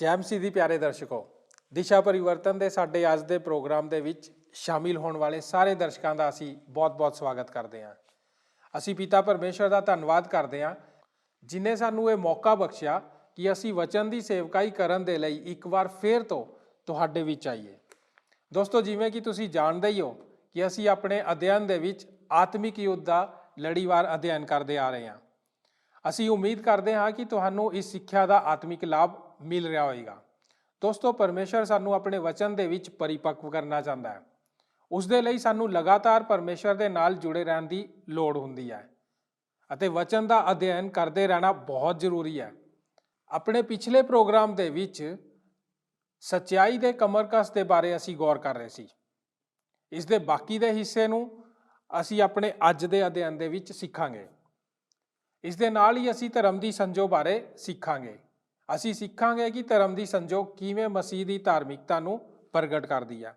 ਜੈ ਮਸੀਹ ਦੀ ਪਿਆਰੇ ਦਰਸ਼ਕੋ, ਦਿਸ਼ਾ ਪਰਿਵਰਤਨ ਦੇ ਸਾਡੇ ਅੱਜ ਦੇ ਪ੍ਰੋਗਰਾਮ ਦੇ ਵਿੱਚ ਸ਼ਾਮਿਲ ਹੋਣ ਵਾਲੇ ਸਾਰੇ ਦਰਸ਼ਕਾਂ ਦਾ ਅਸੀਂ ਬਹੁਤ-ਬਹੁਤ ਸਵਾਗਤ ਕਰਦੇ ਹਾਂ। ਅਸੀਂ ਪਿਤਾ ਪਰਮੇਸ਼ਰ ਦਾ ਧੰਨਵਾਦ ਕਰਦੇ ਹਾਂ ਜਿਨੇ ਸਾਨੂੰ ਇਹ ਮੌਕਾ ਬਖਸ਼ਿਆ ਕਿ ਅਸੀਂ ਵਚਨ ਦੀ ਸੇਵਕਾਈ ਕਰਨ ਦੇ ਲਈ ਇੱਕ ਵਾਰ ਫੇਰ ਤੋਂ ਤੁਹਾਡੇ ਵਿੱਚ ਆਈਏ। ਦੋਸਤੋ, ਜਿਵੇਂ ਕਿ ਤੁਸੀਂ ਜਾਣਦੇ ਹੀ ਹੋ ਕਿ ਅਸੀਂ ਆਪਣੇ ਅਧਿਐਨ ਦੇ ਵਿੱਚ ਆਤਮਿਕ ਯੁੱਧ ਦਾ ਲੜੀਵਾਰ ਅਧਿਐਨ ਕਰਦੇ ਆ ਰਹੇ ਹਾਂ। ਅਸੀਂ ਉਮੀਦ ਕਰਦੇ ਹਾਂ ਕਿ ਤੁਹਾਨੂੰ ਇਸ ਸਿੱਖਿਆ ਦਾ ਆਤਮਿਕ ਲਾਭ ਮਿਲ ਰਿਹਾ ਹੋਵੇਗਾ। ਦੋਸਤੋ, ਪਰਮੇਸ਼ਰ ਸਾਨੂੰ ਆਪਣੇ ਵਚਨ ਦੇ ਵਿੱਚ ਪਰਿਪੱਕਵ ਕਰਨਾ ਚਾਹੁੰਦਾ ਹੈ। ਉਸ ਦੇ ਲਈ ਸਾਨੂੰ ਲਗਾਤਾਰ ਪਰਮੇਸ਼ਰ ਦੇ ਨਾਲ ਜੁੜੇ ਰਹਿਣ ਦੀ ਲੋੜ ਹੁੰਦੀ ਹੈ ਅਤੇ ਵਚਨ ਦਾ ਅਧਿਐਨ ਕਰਦੇ ਰਹਿਣਾ ਬਹੁਤ ਜ਼ਰੂਰੀ ਹੈ। ਆਪਣੇ ਪਿਛਲੇ ਪ੍ਰੋਗਰਾਮ ਦੇ ਵਿੱਚ ਸੱਚਾਈ ਦੇ ਕਮਰਕਸ ਦੇ ਬਾਰੇ ਅਸੀਂ ਗੌਰ ਕਰ ਰਹੇ ਸੀ। ਇਸ ਦੇ ਬਾਕੀ ਦੇ ਹਿੱਸੇ ਨੂੰ ਅਸੀਂ ਆਪਣੇ ਅੱਜ ਦੇ ਅਧਿਐਨ ਦੇ ਵਿੱਚ ਸਿੱਖਾਂਗੇ। ਇਸ ਦੇ ਨਾਲ ਹੀ ਅਸੀਂ ਧਰਮ ਦੀ ਸੰਜੋ ਬਾਰੇ ਸਿੱਖਾਂਗੇ। ਅਸੀਂ ਸਿੱਖਾਂਗੇ ਕਿ ਧਰਮ ਦੀ ਸੰਜੋ ਕਿਵੇਂ ਮਸੀਹ ਦੀ ਧਾਰਮਿਕਤਾ ਨੂੰ ਪ੍ਰਗਟ ਕਰਦੀ ਹੈ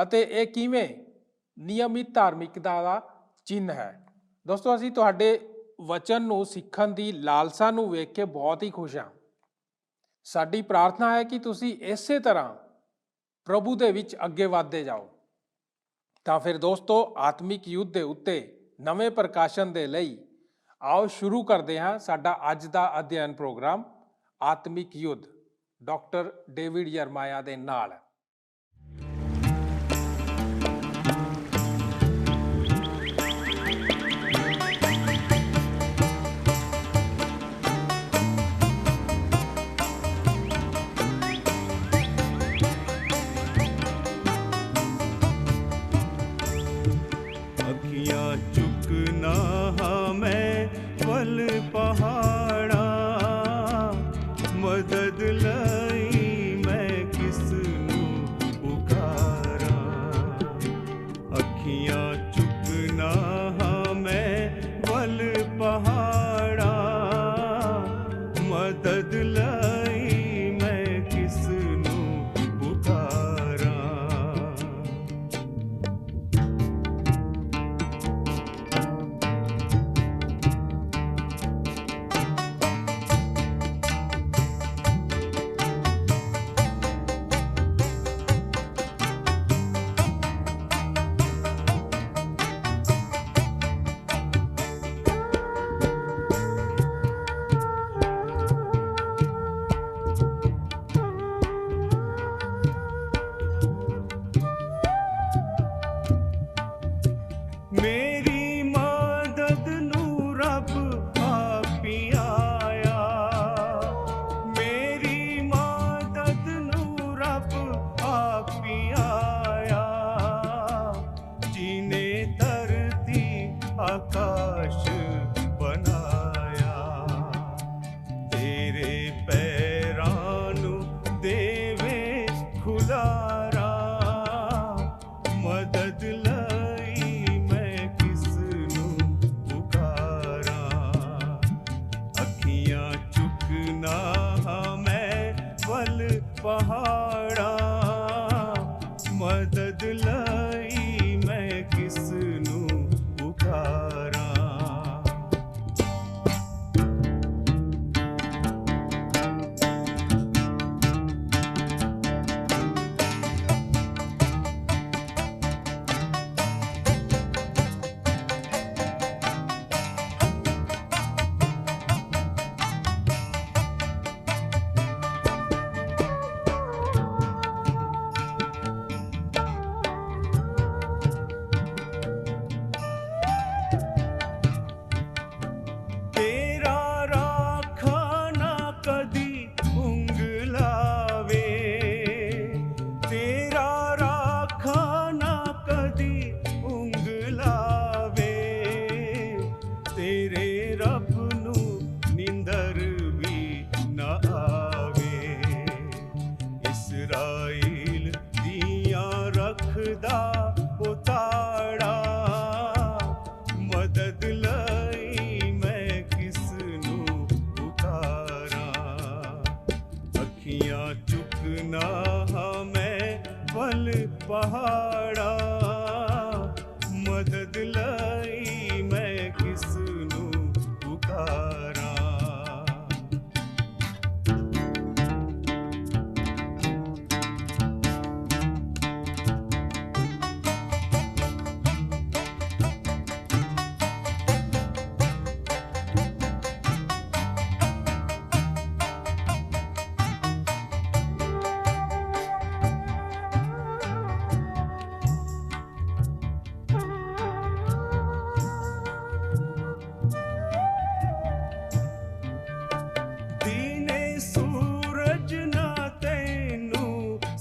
ਅਤੇ ਇਹ ਕਿਵੇਂ ਨਿਯਮਿਤ ਧਾਰਮਿਕਤਾ ਦਾ ਚਿੰਨ੍ਹ ਹੈ। ਦੋਸਤੋ, ਅਸੀਂ ਤੁਹਾਡੇ ਵਚਨ ਨੂੰ ਸਿੱਖਣ ਦੀ ਲਾਲਸਾ ਨੂੰ ਵੇਖ ਕੇ ਬਹੁਤ ਹੀ ਖੁਸ਼ ਹਾਂ। ਸਾਡੀ ਪ੍ਰਾਰਥਨਾ ਹੈ ਕਿ ਤੁਸੀਂ ਇਸੇ ਤਰ੍ਹਾਂ ਪ੍ਰਭੂ ਦੇ ਵਿੱਚ ਅੱਗੇ ਵਧਦੇ ਜਾਓ। ਤਾਂ ਫਿਰ ਦੋਸਤੋ, ਆਤਮਿਕ ਯੁੱਧ ਦੇ ਉੱਤੇ ਨਵੇਂ ਪ੍ਰਕਾਸ਼ਨ ਦੇ ਲਈ ਆਓ ਸ਼ੁਰੂ ਕਰਦੇ ਹਾਂ ਸਾਡਾ ਅੱਜ ਦਾ ਅਧਿਐਨ ਪ੍ਰੋਗਰਾਮ ਆਤਮਿਕ ਯੁੱਧ ਡਾਕਟਰ ਡੇਵਿਡ ਯਰਮਾਇਆ ਦੇ ਨਾਲ।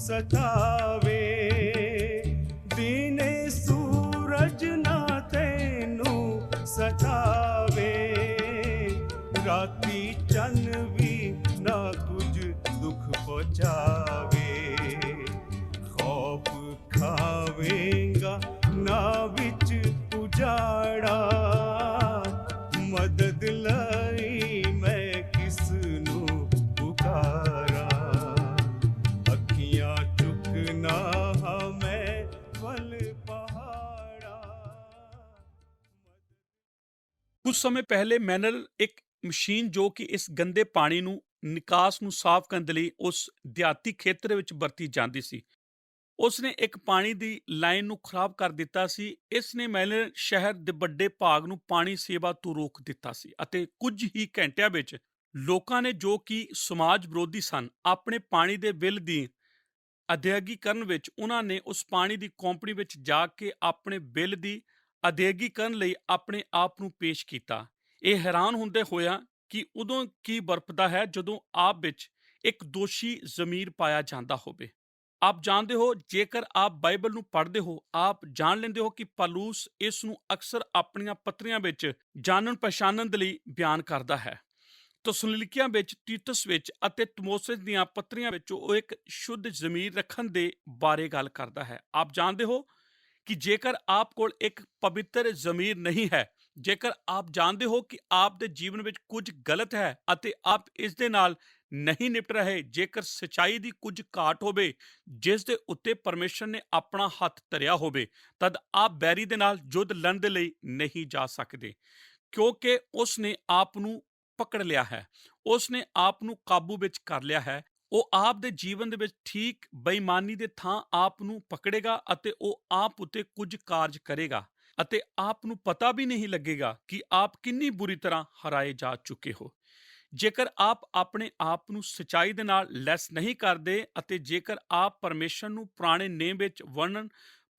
ਸਤਾਵੇ। ਦੀਨੇ ਸੂਰਜ ਨਾ ਤੈਨੂੰ ਸਤਾਵੇ, ਰਾਤੀ ਚੰਨ ਵੀ ਨਾ ਕੁਝ ਦੁੱਖ ਪਹੁੰਚਾਵੇ। ਖੌਫ ਖਾਵੇਂਗਾ ਨਾ ਵਿੱਚ ਉਜਾੜਾ, ਮਦਦ ਲਈ ਮੈਂ ਕਿਸ ਨੂੰ ਪੁਕਾਰਾਂ। ਅੱਖੀਆਂ ਚੁੱਕਣਾ ਹਾਂ ਮੈਂ ਵੱਲ ਪਹਾੜਾ। ਕੁਝ ਸਮੇਂ ਪਹਿਲੇ ਮੈਨਲ ਇੱਕ ਮਸ਼ੀਨ ਜੋ ਕਿ ਇਸ ਗੰਦੇ ਪਾਣੀ ਨੂੰ ਨਿਕਾਸ ਨੂੰ ਸਾਫ਼ ਕਰਨ ਦੇ ਲਈ ਉਸ ਦਿਹਾਤੀ ਖੇਤਰ ਵਿੱਚ ਵਰਤੀ ਜਾਂਦੀ ਸੀ, ਉਸ ਨੇ ਇੱਕ ਪਾਣੀ ਦੀ ਲਾਈਨ ਨੂੰ ਖਰਾਬ ਕਰ ਦਿੱਤਾ ਸੀ। ਇਸ ਨੇ ਮੈਨਲ ਸ਼ਹਿਰ ਦੇ ਵੱਡੇ ਭਾਗ ਨੂੰ ਪਾਣੀ ਸੇਵਾ ਤੋਂ ਰੋਕ ਦਿੱਤਾ ਸੀ ਅਤੇ ਕੁਝ ਹੀ ਘੰਟਿਆਂ ਵਿੱਚ ਲੋਕਾਂ ਨੇ, ਜੋ ਕਿ ਸਮਾਜ ਵਿਰੋਧੀ ਸਨ, ਆਪਣੇ ਪਾਣੀ ਦੇ ਬਿੱਲ ਦੀ ਅਦਾਇਗੀ ਕਰਨ ਵਿੱਚ ਉਹਨਾਂ ਨੇ ਉਸ ਪਾਣੀ ਦੀ ਕੰਪਨੀ ਵਿੱਚ ਜਾ ਕੇ ਆਪਣੇ ਬਿੱਲ ਦੀ ਅਦਾਇਗੀ ਕਰਨ ਲਈ ਆਪਣੇ ਆਪ ਨੂੰ ਪੇਸ਼ ਕੀਤਾ। ਇਹ ਹੈਰਾਨ ਹੁੰਦੇ ਹੋਇਆ ਕਿ ਉਦੋਂ ਕੀ ਵਰਪਦਾ ਹੈ ਜਦੋਂ ਆਪ ਵਿੱਚ ਇੱਕ ਦੋਸ਼ੀ ਜ਼ਮੀਰ ਪਾਇਆ ਜਾਂਦਾ ਹੋਵੇ। ਆਪ ਜਾਣਦੇ ਹੋ, ਜੇਕਰ ਆਪ ਬਾਈਬਲ ਨੂੰ ਪੜ੍ਹਦੇ ਹੋ, ਆਪ ਜਾਣ ਲੈਂਦੇ ਹੋ ਕਿ ਪੌਲੁਸ ਇਸ ਨੂੰ ਅਕਸਰ ਆਪਣੀਆਂ ਪੱਤਰੀਆਂ ਵਿੱਚ ਜਾਣਨ ਪਛਾਣਨ ਦੇ ਲਈ ਬਿਆਨ ਕਰਦਾ ਹੈ। ਤਸਲੀਕਿਆਂ ਵਿੱਚ, ਤੀਤਸ ਵਿੱਚ ਅਤੇ ਤਮੋਥਿਉਸ ਦੀਆਂ ਪੱਤਰੀਆਂ ਵਿੱਚ ਉਹ ਇੱਕ ਸ਼ੁੱਧ ਜ਼ਮੀਰ ਰੱਖਣ ਦੇ ਬਾਰੇ ਗੱਲ ਕਰਦਾ ਹੈ। ਆਪ ਜਾਣਦੇ ਹੋ ਕਿ ਜੇਕਰ ਆਪ ਕੋਲ ਇੱਕ ਪਵਿੱਤਰ ਜ਼ਮੀਰ ਨਹੀਂ ਹੈ, ਜੇਕਰ ਆਪ ਜਾਣਦੇ ਹੋ ਕਿ ਆਪ ਦੇ ਜੀਵਨ ਵਿੱਚ ਕੁਝ ਗਲਤ ਹੈ ਅਤੇ ਆਪ ਇਸ ਦੇ ਨਾਲ ਨਹੀਂ ਨਿਪਟ ਰਹੇ, ਜੇਕਰ ਸੱਚਾਈ ਦੀ ਕੁਝ ਘਾਟ ਹੋਵੇ ਜਿਸ ਦੇ ਉੱਤੇ ਪਰਮੇਸ਼ਰ ਨੇ ਆਪਣਾ ਹੱਥ ਧਰਿਆ ਹੋਵੇ, ਤਦ ਆਪ ਬੈਰੀ ਦੇ ਨਾਲ ਯੁੱਧ ਲੜਨ ਦੇ ਲਈ ਨਹੀਂ ਜਾ ਸਕਦੇ, ਕਿਉਂਕਿ ਉਸ ਨੇ ਆਪ ਨੂੰ ਪਕੜ ਲਿਆ ਹੈ, ਉਸ ਨੇ ਆਪ ਨੂੰ ਕਾਬੂ ਵਿੱਚ ਕਰ ਲਿਆ ਹੈ। ਉਹ ਆਪ ਦੇ ਜੀਵਨ ਦੇ ਵਿੱਚ ਠੀਕ ਬੇਈਮਾਨੀ ਦੇ ਥਾਂ ਆਪ ਨੂੰ ਪਕੜੇਗਾ ਅਤੇ ਉਹ ਆਪ ਉੱਤੇ ਕੁਝ ਕਾਰਜ ਕਰੇਗਾ ਅਤੇ ਆਪ ਨੂੰ ਪਤਾ ਵੀ ਨਹੀਂ ਲੱਗੇਗਾ ਕਿ ਆਪ ਕਿੰਨੀ ਬੁਰੀ ਤਰ੍ਹਾਂ ਹਰਾਏ ਜਾ ਚੁੱਕੇ ਹੋ। ਜੇਕਰ ਆਪ ਆਪਣੇ ਆਪ ਨੂੰ ਸੱਚਾਈ ਦੇ ਨਾਲ ਲੈਸ ਨਹੀਂ ਕਰਦੇ ਅਤੇ ਜੇਕਰ ਆਪ ਪਰਮੇਸ਼ਰ ਨੂੰ ਪੁਰਾਣੇ ਨੇਮ ਵਿੱਚ ਵਰਣਨ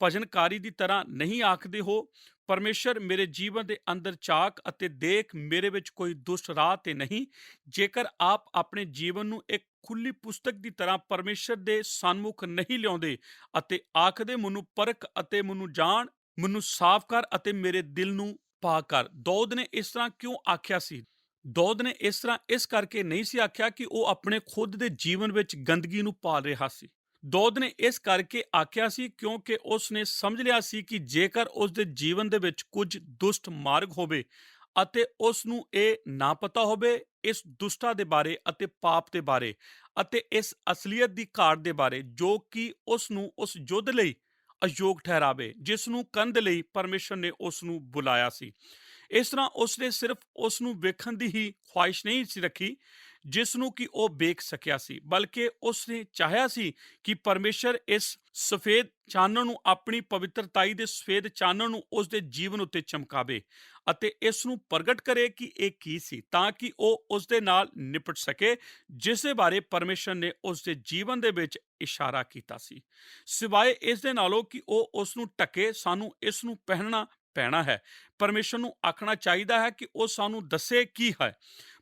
ਭਜਨਕਾਰੀ ਦੀ ਤਰ੍ਹਾਂ ਨਹੀਂ ਆਖਦੇ ਹੋ, ਪਰਮੇਸ਼ਰ ਮੇਰੇ ਜੀਵਨ ਦੇ ਅੰਦਰ ਝਾਕ ਅਤੇ ਦੇਖ ਮੇਰੇ ਵਿੱਚ ਕੋਈ ਦੁਸ਼ਟ ਰਾਹ ਤੇ ਨਹੀਂ। ਜੇਕਰ ਆਪ ਆਪਣੇ ਜੀਵਨ ਨੂੰ ਇੱਕ ਖੁੱਲੀ ਪੁਸਤਕ ਦੀ ਤਰ੍ਹਾਂ ਪਰਮੇਸ਼ਰ ਦੇ ਸਨਮੁਖ ਨਹੀਂ ਲਿਆਉਂਦੇ ਅਤੇ ਆਖਦੇ, ਮੈਨੂੰ ਪਰਖ ਅਤੇ ਮੈਨੂੰ ਜਾਣ, ਮੈਨੂੰ ਸਾਫ਼ ਕਰ ਅਤੇ ਮੇਰੇ ਦਿਲ ਨੂੰ ਪਾਕ ਕਰ। ਦਾਊਦ ਨੇ ਇਸ ਤਰ੍ਹਾਂ ਕਿਉਂ ਆਖਿਆ ਸੀ? ਦਾਊਦ ਨੇ ਇਸ ਤਰ੍ਹਾਂ ਇਸ ਕਰਕੇ ਨਹੀਂ ਸੀ ਆਖਿਆ ਕਿ ਉਹ ਆਪਣੇ ਖੁਦ ਦੇ ਜੀਵਨ ਵਿੱਚ ਗੰਦਗੀ ਨੂੰ ਪਾਲ ਰਿਹਾ ਸੀ। ਦਾਊਦ ਨੇ ਇਸ ਕਰਕੇ ਆਖਿਆ ਸੀ ਕਿਉਂਕਿ ਉਸ ਨੇ ਸਮਝ ਲਿਆ ਸੀ ਕਿ ਜੇਕਰ ਉਸ ਦੇ ਜੀਵਨ ਦੇ ਵਿੱਚ ਕੁਝ ਦੁਸ਼ਟ ਮਾਰਗ ਹੋਵੇ ਅਤੇ ਉਸ ਨੂੰ ਇਹ ਨਾ ਪਤਾ ਹੋਵੇ ਇਸ ਦੁਸ਼ਟਤਾ ਦੇ ਬਾਰੇ ਅਤੇ ਪਾਪ ਦੇ ਬਾਰੇ ਅਤੇ ਇਸ ਅਸਲੀਅਤ ਦੀ ਘਾਟ ਦੇ ਬਾਰੇ, ਜੋ ਕਿ ਉਸ ਨੂੰ ਉਸ ਯੁੱਧ ਲਈ ਅਯੋਗ ਠਹਿਰਾਵੇ ਜਿਸ ਨੂੰ ਕਰਨ ਦੇ ਲਈ ਪਰਮੇਸ਼ਰ ਨੇ ਉਸ ਨੂੰ ਬੁਲਾਇਆ ਸੀ। ਇਸ ਤਰ੍ਹਾਂ ਉਸ ਨੇ ਸਿਰਫ ਉਸ ਨੂੰ ਵੇਖਣ ਦੀ ਹੀ ਖੁਆਇਸ਼ ਨਹੀਂ ਸੀ ਰੱਖੀ ਜਿਸ ਨੂੰ ਕਿ ਉਹ ਵੇਖ ਸਕਿਆ ਸੀ, ਬਲਕਿ ਉਸ ਨੇ ਚਾਹਿਆ ਸੀ ਕਿ ਪਰਮੇਸ਼ਰ ਇਸ ਸਫੇਦ ਚਾਨਣ ਨੂੰ, ਆਪਣੀ ਪਵਿੱਤਰਤਾਈ ਦੇ ਸਫੇਦ ਚਾਨਣ ਨੂੰ ਉਸ ਦੇ ਜੀਵਨ ਉੱਤੇ ਚਮਕਾਵੇ ਅਤੇ ਇਸ ਨੂੰ ਪ੍ਰਗਟ ਕਰੇ ਕਿ ਇਹ ਕੀ ਸੀ, ਤਾਂ ਕਿ ਉਹ ਉਸ ਦੇ ਨਾਲ ਨਿਪਟ ਸਕੇ ਜਿਸ ਦੇ ਬਾਰੇ ਪਰਮੇਸ਼ਰ ਨੇ ਉਸ ਦੇ ਜੀਵਨ ਦੇ ਵਿੱਚ ਇਸ਼ਾਰਾ ਕੀਤਾ ਸੀ। ਸਿਵਾਏ ਇਸ ਦੇ ਨਾਲੋਂ ਕਿ ਉਹ ਉਸ ਨੂੰ ਢਕੇ, ਸਾਨੂੰ ਇਸ ਨੂੰ ਪਹਿਨਣਾ ਪੈਣਾ ਹੈ। ਪਰਮੇਸ਼ਰ ਨੂੰ ਆਖਣਾ ਚਾਹੀਦਾ ਹੈ ਕਿ ਉਹ ਸਾਨੂੰ ਦੱਸੇ ਕੀ ਹੈ।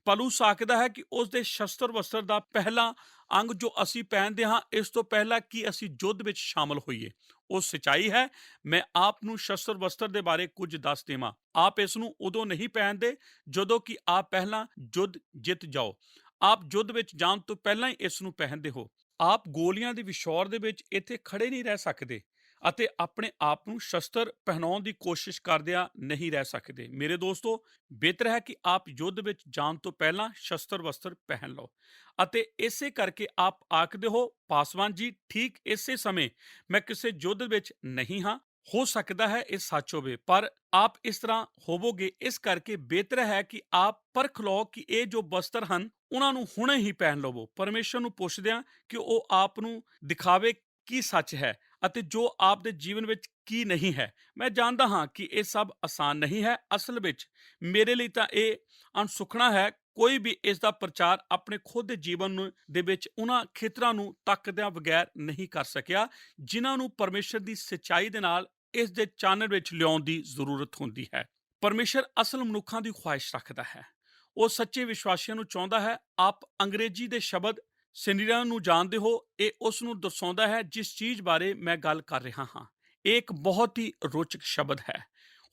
ਪੌਲੁਸ ਆਖਦਾ ਹੈ ਕਿ ਉਸ ਦੇ ਸ਼ਸਤਰ ਵਸਤਰ ਦਾ ਪਹਿਲਾ ਅੰਗ ਜੋ ਅਸੀਂ ਪਹਿਨਦੇ ਹਾਂ, ਇਸ ਤੋਂ ਪਹਿਲਾਂ ਕਿ ਅਸੀਂ ਯੁੱਧ ਵਿੱਚ ਸ਼ਾਮਲ ਹੋਈਏ, ਉਹ ਸੱਚਾਈ ਹੈ। ਮੈਂ ਆਪ ਨੂੰ ਸ਼ਸਤਰ ਵਸਤਰ ਦੇ ਬਾਰੇ ਕੁਝ ਦੱਸ ਦੇਵਾਂ। ਆਪ ਇਸ ਨੂੰ ਉਦੋਂ ਨਹੀਂ ਪਹਿਨਦੇ ਜਦੋਂ ਕਿ ਆਪ ਪਹਿਲਾਂ ਯੁੱਧ ਜਿੱਤ ਜਾਓ। ਆਪ ਯੁੱਧ ਵਿੱਚ ਜਾਣ ਤੋਂ ਪਹਿਲਾਂ ਹੀ ਇਸ ਨੂੰ ਪਹਿਨਦੇ ਹੋ। ਆਪ ਗੋਲੀਆਂ ਦੇ ਵਿਛੋੜ ਦੇ ਵਿੱਚ ਇੱਥੇ ਖੜੇ ਨਹੀਂ ਰਹਿ ਸਕਦੇ ਅਤੇ ਆਪਣੇ ਆਪ ਨੂੰ ਸ਼ਸਤਰ ਪਹਿਨਾਉਣ ਦੀ ਕੋਸ਼ਿਸ਼ ਕਰਦਿਆਂ ਨਹੀਂ ਰਹਿ ਸਕਦੇ। ਮੇਰੇ ਦੋਸਤੋ, ਬਿਹਤਰ ਹੈ ਕਿ ਆਪ ਯੁੱਧ ਵਿੱਚ ਜਾਣ ਤੋਂ ਪਹਿਲਾਂ ਸ਼ਸਤਰ ਵਸਤਰ ਪਹਿਨ ਲਓ ਅਤੇ ਇਸੇ ਕਰਕੇ ਆਪ ਆਖਦੇ ਹੋ, ਪਾਸਵਾਨ ਜੀ, ਠੀਕ ਇਸੇ ਸਮੇਂ ਮੈਂ ਕਿਸੇ ਯੁੱਧ ਵਿੱਚ ਨਹੀਂ ਹਾਂ। ਹੋ ਸਕਦਾ ਹੈ ਇਹ ਸੱਚ ਹੋਵੇ, ਪਰ ਆਪ ਇਸ ਤਰ੍ਹਾਂ ਹੋਵੋਗੇ, ਇਸ ਕਰਕੇ ਬਿਹਤਰ ਹੈ ਕਿ ਆਪ ਪਰਖ ਲਓ ਕਿ ਇਹ ਜੋ ਵਸਤਰ ਹਨ ਉਹਨਾਂ ਨੂੰ ਹੁਣੇ ਹੀ ਪਹਿਨ ਲਵੋ। ਪਰਮੇਸ਼ਰ ਨੂੰ ਪੁੱਛਦਿਆਂ ਕਿ ਉਹ ਆਪ ਨੂੰ ਦਿਖਾਵੇ ਕੀ ਸੱਚ ਹੈ ਅਤੇ ਜੋ ਆਪ ਦੇ ਜੀਵਨ ਵਿੱਚ ਕੀ ਨਹੀਂ ਹੈ। ਮੈਂ ਜਾਣਦਾ ਹਾਂ ਕਿ ਇਹ ਸਭ ਆਸਾਨ ਨਹੀਂ ਹੈ। ਅਸਲ ਵਿੱਚ ਮੇਰੇ ਲਈ ਤਾਂ ਇਹ ਅਣਸੁਖਣਾ ਹੈ। ਕੋਈ ਵੀ ਇਸ ਦਾ ਪ੍ਰਚਾਰ ਆਪਣੇ ਖੁਦ ਦੇ ਜੀਵਨ ਦੇ ਵਿੱਚ ਉਹਨਾਂ ਖੇਤਰਾਂ ਨੂੰ ਤੱਕਦਿਆਂ ਬਗੈਰ ਨਹੀਂ ਕਰ ਸਕਿਆ ਜਿਨ੍ਹਾਂ ਨੂੰ ਪਰਮੇਸ਼ਰ ਦੀ ਸੱਚਾਈ ਦੇ ਨਾਲ ਇਸ ਦੇ ਚਾਨਣ ਵਿੱਚ ਲਿਆਉਣ ਦੀ ਜ਼ਰੂਰਤ ਹੁੰਦੀ ਹੈ। ਪਰਮੇਸ਼ਰ ਅਸਲ ਮਨੁੱਖਾਂ ਦੀ ਖੁਆਇਸ਼ ਰੱਖਦਾ ਹੈ। ਉਹ ਸੱਚੇ ਵਿਸ਼ਵਾਸੀਆਂ ਨੂੰ ਚਾਹੁੰਦਾ ਹੈ। ਆਪ ਅੰਗਰੇਜ਼ੀ ਦੇ ਸ਼ਬਦ ਸਰੀਰਾਂ ਨੂੰ ਜਾਣਦੇ ਹੋ, ਇਹ ਉਸ ਨੂੰ ਦਰਸਾਉਂਦਾ ਹੈ ਜਿਸ ਚੀਜ਼ ਬਾਰੇ ਮੈਂ ਗੱਲ ਕਰ ਰਿਹਾ ਹਾਂ। ਇਹ ਇੱਕ ਬਹੁਤ ਹੀ ਰੋਚਕ ਸ਼ਬਦ ਹੈ।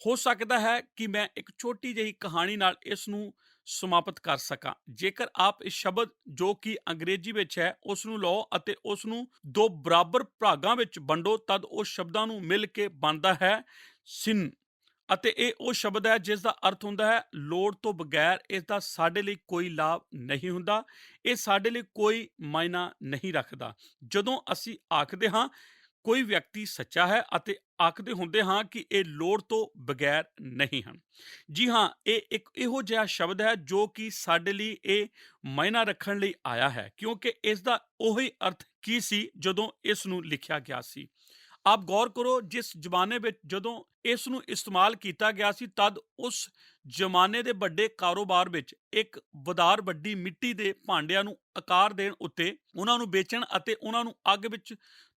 ਹੋ ਸਕਦਾ ਹੈ ਕਿ ਮੈਂ ਇੱਕ ਛੋਟੀ ਜਿਹੀ ਕਹਾਣੀ ਨਾਲ ਇਸ ਨੂੰ ਸਮਾਪਤ ਕਰ ਸਕਾਂ। ਜੇਕਰ ਆਪ ਇਸ ਸ਼ਬਦ ਜੋ ਕਿ ਅੰਗਰੇਜ਼ੀ ਵਿੱਚ ਹੈ ਉਸ ਨੂੰ ਲਓ ਅਤੇ ਉਸ ਨੂੰ ਦੋ ਬਰਾਬਰ ਭਾਗਾਂ ਵਿੱਚ ਵੰਡੋ, ਤਦ ਉਸ ਸ਼ਬਦਾਂ ਨੂੰ ਮਿਲ ਕੇ ਬਣਦਾ ਹੈ ਸਿਨ। ਅਤੇ ਇਹ ਉਹ ਸ਼ਬਦ ਹੈ ਜਿਸ ਦਾ ਅਰਥ ਹੁੰਦਾ ਹੈ ਲੋੜ ਤੋਂ ਬਗੈਰ ਇਸ ਦਾ ਸਾਡੇ ਲਈ ਕੋਈ ਲਾਭ ਨਹੀਂ ਹੁੰਦਾ, ਇਹ ਸਾਡੇ ਲਈ ਕੋਈ ਮਾਇਨਾ ਨਹੀਂ ਰੱਖਦਾ। ਜਦੋਂ ਅਸੀਂ ਆਖਦੇ ਹਾਂ ਕੋਈ ਵਿਅਕਤੀ ਸੱਚਾ ਹੈ ਅਤੇ ਆਖਦੇ ਹੁੰਦੇ ਹਾਂ ਕਿ ਇਹ ਲੋੜ ਤੋਂ ਬਗੈਰ ਨਹੀਂ ਹਨ। ਜੀ ਹਾਂ, ਇਹ ਇੱਕ ਇਹੋ ਜਿਹਾ ਸ਼ਬਦ ਹੈ ਜੋ ਕਿ ਸਾਡੇ ਲਈ ਇਹ ਮਾਇਨਾ ਰੱਖਣ ਲਈ ਆਇਆ ਹੈ, ਕਿਉਂਕਿ ਇਸ ਦਾ ਉਹੀ ਅਰਥ ਕੀ ਸੀ ਜਦੋਂ ਇਸ ਨੂੰ ਲਿਖਿਆ ਗਿਆ ਸੀ। ਆਪ ਗੌਰ ਕਰੋ, ਜਿਸ ਜ਼ਮਾਨੇ ਵਿੱਚ ਜਦੋਂ ਇਸ ਨੂੰ ਇਸਤੇਮਾਲ ਕੀਤਾ ਗਿਆ ਸੀ ਤਦ ਉਸ ਜ਼ਮਾਨੇ ਦੇ ਵੱਡੇ ਕਾਰੋਬਾਰ ਵਿੱਚ ਇੱਕ ਵਧਾਰ ਵੱਡੀ ਮਿੱਟੀ ਦੇ ਭਾਂਡਿਆਂ ਨੂੰ ਆਕਾਰ ਦੇਣ ਉੱਤੇ ਉਹਨਾਂ ਨੂੰ ਵੇਚਣ ਅਤੇ ਉਹਨਾਂ ਨੂੰ ਅੱਗ ਵਿੱਚ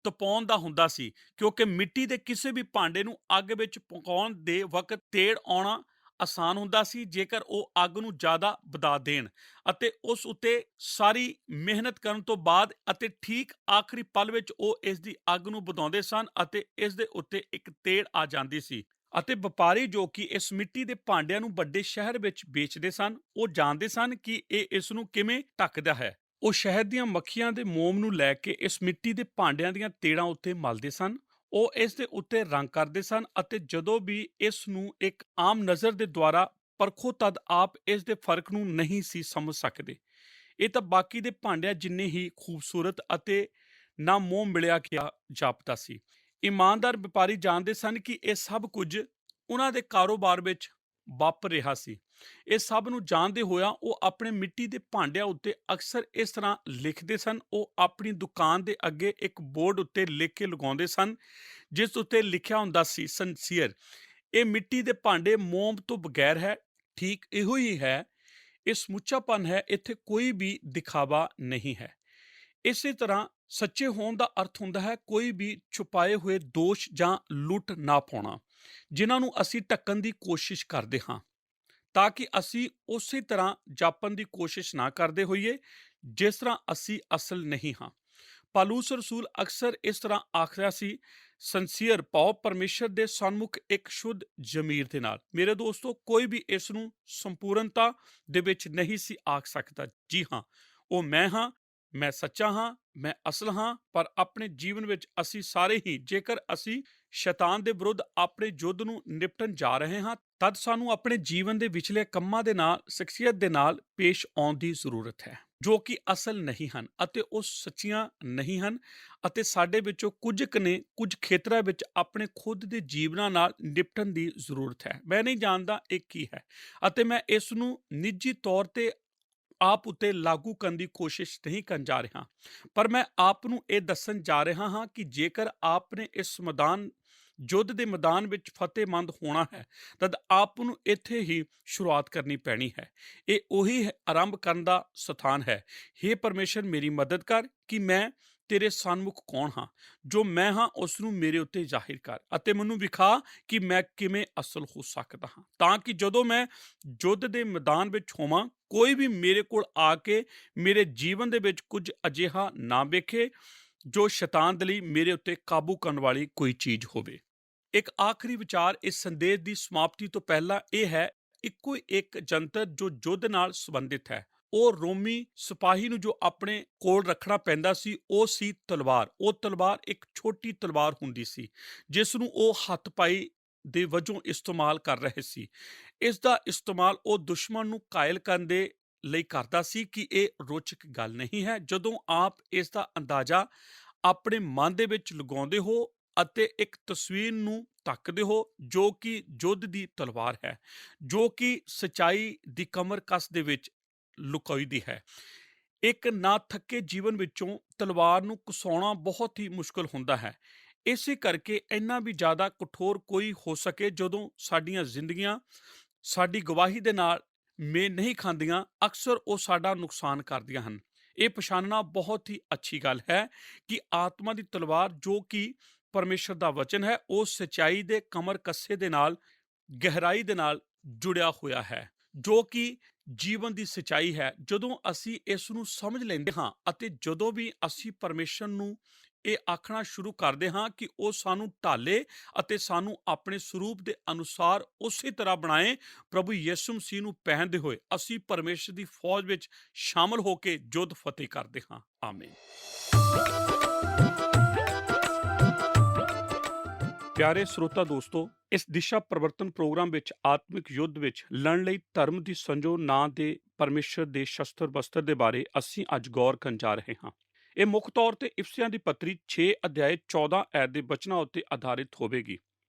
ਤਪਾਉਣ ਦਾ ਹੁੰਦਾ ਸੀ, ਕਿਉਂਕਿ ਮਿੱਟੀ ਦੇ ਕਿਸੇ ਵੀ ਭਾਂਡੇ ਨੂੰ ਅੱਗ ਵਿੱਚ ਪਕਾਉਣ ਦੇ ਵਕਤ ਤੇੜ ਆਉਣਾ ਆਸਾਨ ਹੁੰਦਾ ਸੀ ਜੇਕਰ ਉਹ ਅੱਗ ਨੂੰ ਜ਼ਿਆਦਾ ਵਧਾ ਦੇਣ ਅਤੇ ਉਸ ਉੱਤੇ ਸਾਰੀ ਮਿਹਨਤ ਕਰਨ ਤੋਂ ਬਾਅਦ ਅਤੇ ਠੀਕ ਆਖਰੀ ਪਲ ਵਿੱਚ ਉਹ ਇਸ ਦੀ ਅੱਗ ਨੂੰ ਵਧਾਉਂਦੇ ਸਨ ਅਤੇ ਇਸ ਦੇ ਉੱਤੇ ਇੱਕ ਤੇੜ ਆ ਜਾਂਦੀ ਸੀ। ਅਤੇ ਵਪਾਰੀ ਜੋ ਕਿ ਇਸ ਮਿੱਟੀ ਦੇ ਭਾਂਡਿਆਂ ਨੂੰ ਵੱਡੇ ਸ਼ਹਿਰ ਵਿੱਚ ਵੇਚਦੇ ਸਨ, ਉਹ ਜਾਣਦੇ ਸਨ ਕਿ ਇਹ ਇਸ ਨੂੰ ਕਿਵੇਂ ਢੱਕਦਾ ਹੈ। ਉਹ ਸ਼ਹਿਦ ਦੀਆਂ ਮੱਖੀਆਂ ਦੇ ਮੋਮ ਨੂੰ ਲੈ ਕੇ ਇਸ ਮਿੱਟੀ ਦੇ ਭਾਂਡਿਆਂ ਦੀਆਂ ਤੇੜਾਂ ਉੱਤੇ ਮਲਦੇ ਸਨ। ਉਹ ਇਸ ਦੇ ਉੱਤੇ ਰੰਗ ਕਰਦੇ ਸਨ ਅਤੇ ਜਦੋਂ ਵੀ ਇਸ ਨੂੰ ਇੱਕ ਆਮ ਨਜ਼ਰ ਦੇ ਦੁਆਰਾ ਪਰਖੋ ਤਦ ਆਪ ਇਸ ਦੇ ਫਰਕ ਨੂੰ ਨਹੀਂ ਸੀ ਸਮਝ ਸਕਦੇ। ਇਹ ਤਾਂ ਬਾਕੀ ਦੇ ਭਾਂਡਿਆਂ ਜਿੰਨੇ ਹੀ ਖੂਬਸੂਰਤ ਅਤੇ ਨਾ ਮੋਹ ਮਿਲਿਆ ਗਿਆ ਜਾਪਦਾ ਸੀ। ਇਮਾਨਦਾਰ ਵਪਾਰੀ ਜਾਣਦੇ ਸਨ ਕਿ ਇਹ ਸਭ ਕੁਝ ਉਹਨਾਂ ਦੇ ਕਾਰੋਬਾਰ ਵਿੱਚ ਵਾਪਰ ਰਿਹਾ ਸੀ। ਇਹ ਸਭ ਨੂੰ ਜਾਣਦੇ ਹੋਇਆ ਉਹ ਆਪਣੇ ਮਿੱਟੀ ਦੇ ਭਾਂਡਿਆਂ ਉੱਤੇ ਅਕਸਰ ਇਸ ਤਰ੍ਹਾਂ ਲਿਖਦੇ ਸਨ। ਉਹ ਆਪਣੀ ਦੁਕਾਨ ਦੇ ਅੱਗੇ ਇੱਕ ਬੋਰਡ ਉੱਤੇ ਲਿਖ ਕੇ ਲਗਾਉਂਦੇ ਸਨ ਜਿਸ ਉੱਤੇ ਲਿਖਿਆ ਹੁੰਦਾ ਸੀ ਸਿੰਸੀਅਰ। ਇਹ ਮਿੱਟੀ ਦੇ ਭਾਂਡੇ ਮੋਮ ਤੋਂ ਬਗੈਰ ਹੈ। ਠੀਕ ਇਹੋ ਹੀ ਹੈ, ਇਹ ਸਮੁੱਚਾਪਨ ਹੈ, ਇੱਥੇ ਕੋਈ ਵੀ ਦਿਖਾਵਾ ਨਹੀਂ ਹੈ। ਇਸੇ ਤਰ੍ਹਾਂ ਸੱਚੇ ਹੋਣ ਦਾ ਅਰਥ ਹੁੰਦਾ ਹੈ ਕੋਈ ਵੀ ਛੁਪਾਏ ਹੋਏ ਦੋਸ਼ ਜਾਂ ਲੁੱਟ ਨਾ ਪਾਉਣਾ ਜਿਨ੍ਹਾਂ ਨੂੰ ਅਸੀਂ ਢੱਕਣ ਦੀ ਕੋਸ਼ਿਸ਼ ਕਰਦੇ ਹਾਂ, ਤਾਂ ਕਿ ਅਸੀਂ ਉਸੇ ਤਰ੍ਹਾਂ ਜਾਪਣ ਦੀ ਕੋਸ਼ਿਸ਼ ਨਾ ਕਰਦੇ ਹੋਈਏ ਜਿਸ ਤਰ੍ਹਾਂ ਅਸੀਂ ਅਸਲ ਨਹੀਂ ਹਾਂ। ਪਾਲੂਸ ਰਸੂਲ ਅਕਸਰ ਇਸ ਤਰ੍ਹਾਂ ਆਖਦਾ ਸੀ, ਸੰਸੀਅਰ ਭਾਵ ਪਰਮੇਸ਼ਰ ਦੇ ਸਨਮੁਖ ਇੱਕ ਸ਼ੁੱਧ ਜ਼ਮੀਰ ਦੇ ਨਾਲ। ਮੇਰੇ ਦੋਸਤੋ, ਕੋਈ ਵੀ ਇਸ ਨੂੰ ਸੰਪੂਰਨਤਾ ਦੇ ਵਿੱਚ ਨਹੀਂ ਸੀ ਆਖ ਸਕਦਾ। ਜੀ ਹਾਂ, ਉਹ ਮੈਂ ਹਾਂ, ਮੈਂ ਸੱਚਾ ਹਾਂ, ਮੈਂ ਅਸਲ ਹਾਂ। ਪਰ ਆਪਣੇ ਜੀਵਨ ਵਿੱਚ ਅਸੀਂ ਸਾਰੇ ਹੀ ਜੇਕਰ ਅਸੀਂ ਸ਼ੈਤਾਨ ਦੇ ਵਿਰੁੱਧ ਆਪਣੇ ਯੁੱਧ ਨੂੰ ਨਿਪਟਣ ਜਾ ਰਹੇ ਹਾਂ ਤਦ ਸਾਨੂੰ ਆਪਣੇ ਜੀਵਨ ਦੇ ਵਿਚਲੇ ਕੰਮਾਂ ਦੇ ਨਾਲ ਸ਼ਖਸੀਅਤ ਦੇ ਨਾਲ ਪੇਸ਼ ਆਉਣ ਦੀ ਜ਼ਰੂਰਤ ਹੈ ਜੋ ਕਿ ਅਸਲ ਨਹੀਂ ਹਨ ਅਤੇ ਉਹ ਸੱਚੀਆਂ ਨਹੀਂ ਹਨ। ਅਤੇ ਸਾਡੇ ਵਿੱਚੋਂ ਕੁਝ ਕੁ ਨੇ ਕੁਝ ਖੇਤਰਾਂ ਵਿੱਚ ਆਪਣੇ ਖੁਦ ਦੇ ਜੀਵਨਾਂ ਨਾਲ ਨਿਪਟਣ ਦੀ ਜ਼ਰੂਰਤ ਹੈ। ਮੈਂ ਨਹੀਂ ਜਾਣਦਾ ਇਹ ਕੀ ਹੈ ਅਤੇ ਮੈਂ ਇਸ ਨੂੰ ਨਿੱਜੀ ਤੌਰ ਤੇ ਆਪ ਉੱਤੇ ਲਾਗੂ ਕਰਨ ਦੀ ਕੋਸ਼ਿਸ਼ ਨਹੀਂ ਕਰਨ ਜਾ ਰਿਹਾ, ਪਰ ਮੈਂ ਆਪ ਨੂੰ ਇਹ ਦੱਸਣ ਜਾ ਰਿਹਾ ਹਾਂ ਕਿ ਜੇਕਰ ਆਪ ਨੇ ਇਸ ਯੁੱਧ ਦੇ ਮੈਦਾਨ ਵਿੱਚ ਫਤਿਹਮੰਦ ਹੋਣਾ ਹੈ ਤਦ ਆਪ ਨੂੰ ਇੱਥੇ ਹੀ ਸ਼ੁਰੂਆਤ ਕਰਨੀ ਪੈਣੀ ਹੈ। ਇਹ ਉਹੀ ਆਰੰਭ ਕਰਨ ਦਾ ਸਥਾਨ ਹੈ। ਹੇ ਪਰਮੇਸ਼ਰ, ਮੇਰੀ ਮਦਦ ਕਰ ਕਿ ਮੈਂ ਤੇਰੇ ਸਨਮੁਖ ਕੌਣ ਹਾਂ। ਜੋ ਮੈਂ ਹਾਂ ਉਸ ਨੂੰ ਮੇਰੇ ਉੱਤੇ ਜ਼ਾਹਿਰ ਕਰ ਅਤੇ ਮੈਨੂੰ ਵਿਖਾ ਕਿ ਮੈਂ ਕਿਵੇਂ ਅਸਲ ਹੋ ਸਕਦਾ ਹਾਂ, ਤਾਂ ਕਿ ਜਦੋਂ ਮੈਂ ਯੁੱਧ ਦੇ ਮੈਦਾਨ ਵਿੱਚ ਹੋਵਾਂ ਕੋਈ ਵੀ ਮੇਰੇ ਕੋਲ ਆ ਕੇ ਮੇਰੇ ਜੀਵਨ ਦੇ ਵਿੱਚ ਕੁਝ ਅਜਿਹਾ ਨਾ ਵੇਖੇ ਜੋ ਸ਼ੈਤਾਨ ਦੇ ਲਈ ਮੇਰੇ ਉੱਤੇ ਕਾਬੂ ਕਰਨ ਵਾਲੀ ਕੋਈ ਚੀਜ਼ ਹੋਵੇ। ਇੱਕ ਆਖਰੀ ਵਿਚਾਰ ਇਸ ਸੰਦੇਸ਼ ਦੀ ਸਮਾਪਤੀ ਤੋਂ ਪਹਿਲਾਂ ਇਹ ਹੈ, ਇੱਕੋ ਇੱਕ ਜੰਤਰ ਜੋ ਯੁੱਧ ਨਾਲ ਸੰਬੰਧਿਤ ਹੈ ਉਹ ਰੋਮੀ ਸਿਪਾਹੀ ਨੂੰ ਜੋ ਆਪਣੇ ਕੋਲ ਰੱਖਣਾ ਪੈਂਦਾ ਸੀ ਉਹ ਸੀ ਤਲਵਾਰ। ਉਹ ਤਲਵਾਰ ਇੱਕ ਛੋਟੀ ਤਲਵਾਰ ਹੁੰਦੀ ਸੀ ਜਿਸ ਨੂੰ ਉਹ ਹੱਥ ਪਾਈ ਦੇ ਵਜੋਂ ਇਸਤੇਮਾਲ ਕਰ ਰਹੇ ਸੀ। ਇਸ ਦਾ ਇਸਤੇਮਾਲ ਉਹ ਦੁਸ਼ਮਣ ਨੂੰ ਘਾਇਲ ਕਰਨ ਦੇ ਲਈ ਕਰਦਾ ਸੀ। ਕਿ ਇਹ ਰੋਚਕ ਗੱਲ ਨਹੀਂ ਹੈ ਜਦੋਂ ਆਪ ਇਸ ਦਾ ਅੰਦਾਜ਼ਾ ਆਪਣੇ ਮਨ ਦੇ ਵਿੱਚ ਲਗਾਉਂਦੇ ਹੋ ਅਤੇ ਇੱਕ ਤਸਵੀਰ ਨੂੰ ਤੱਕਦੇ ਹੋ ਜੋ ਕਿ ਯੁੱਧ ਦੀ ਤਲਵਾਰ ਹੈ, ਜੋ ਕਿ ਸੱਚਾਈ ਦੀ ਕਮਰ ਕਸ ਦੇ ਵਿੱਚ ਲੁਕਾਈ ਹੈ। ਇੱਕ ਨਾ ਥੱਕੇ ਜੀਵਨ ਵਿੱਚੋਂ ਤਲਵਾਰ ਨੂੰ ਘਸਾਉਣਾ ਬਹੁਤ ਹੀ ਮੁਸ਼ਕਲ ਹੁੰਦਾ ਹੈ। ਇਸੇ ਕਰਕੇ ਇੰਨਾ ਵੀ ਜ਼ਿਆਦਾ ਕਠੋਰ ਕੋਈ ਹੋ ਸਕੇ ਜਦੋਂ ਸਾਡੀਆਂ ਜ਼ਿੰਦਗੀਆਂ ਸਾਡੀ ਗਵਾਹੀ ਦੇ ਨਾਲ ਮੇਲ ਨਹੀਂ ਖਾਂਦੀਆਂ, ਅਕਸਰ ਉਹ ਸਾਡਾ ਨੁਕਸਾਨ ਕਰਦੀਆਂ ਹਨ। ਇਹ ਪਛਾਣਨਾ ਬਹੁਤ ਹੀ ਅੱਛੀ ਗੱਲ ਹੈ ਕਿ ਆਤਮਾ ਦੀ ਤਲਵਾਰ ਜੋ ਕਿ ਪਰਮੇਸ਼ਰ ਦਾ ਵਚਨ ਹੈ ਉਹ ਸੱਚਾਈ ਦੇ ਕਮਰ ਕੱਸੇ ਦੇ ਨਾਲ ਗਹਿਰਾਈ ਦੇ ਨਾਲ ਜੁੜਿਆ ਹੋਇਆ ਹੈ, ਜੋ ਕਿ ਜੀਵਨ ਦੀ ਸੱਚਾਈ ਹੈ। ਜਦੋਂ ਅਸੀਂ ਇਸ ਨੂੰ ਸਮਝ ਲੈਂਦੇ ਹਾਂ ਅਤੇ ਜਦੋਂ ਵੀ ਅਸੀਂ ਪਰਮੇਸ਼ਰ ਨੂੰ ਇਹ ਆਖਣਾ ਸ਼ੁਰੂ ਕਰਦੇ ਹਾਂ ਕਿ ਉਹ ਸਾਨੂੰ ਢਾਲੇ ਅਤੇ ਸਾਨੂੰ ਆਪਣੇ ਸਰੂਪ ਦੇ ਅਨੁਸਾਰ ਉਸੇ ਤਰ੍ਹਾਂ ਬਣਾਏ, ਪ੍ਰਭੂ ਯਿਸੂ ਮਸੀਹ ਨੂੰ ਪਹਿਨਦੇ ਹੋਏ ਅਸੀਂ ਪਰਮੇਸ਼ਰ ਦੀ ਫੌਜ ਵਿੱਚ ਸ਼ਾਮਲ ਹੋ ਕੇ ਯੁੱਧ ਫਤਿਹ ਕਰਦੇ ਹਾਂ। ਆਮੀਨ। ਪਿਆਰੇ ਸਰੋਤਾ ਦੋਸਤੋ, ਇਸ ਦਿਸ਼ਾ ਪਰਿਵਰਤਨ ਪ੍ਰੋਗਰਾਮ ਵਿੱਚ ਆਤਮਿਕ ਯੁੱਧ ਵਿੱਚ ਲੜਨ ਲਈ ਧਰਮ ਦੀ ਸੰਜੋ ਨਾਂ ਦੇ ਪਰਮੇਸ਼ਰ ਦੇ ਸ਼ਸਤਰ ਬਸਤਰ ਦੇ ਬਾਰੇ ਅਸੀਂ ਅੱਜ ਗੌਰ ਕਰਨ ਜਾ ਰਹੇ ਹਾਂ। ਇਹ ਮੁੱਖ ਤੌਰ ਤੇ ਇਫਸੀਆਂ ਦੀ ਪੱਤਰੀ 6 ਅਧਿਆਇ 14 ਐਤ ਦੇ ਬਚਨਾਂ ਉੱਤੇ ਆਧਾਰਿਤ ਹੋਵੇਗੀ।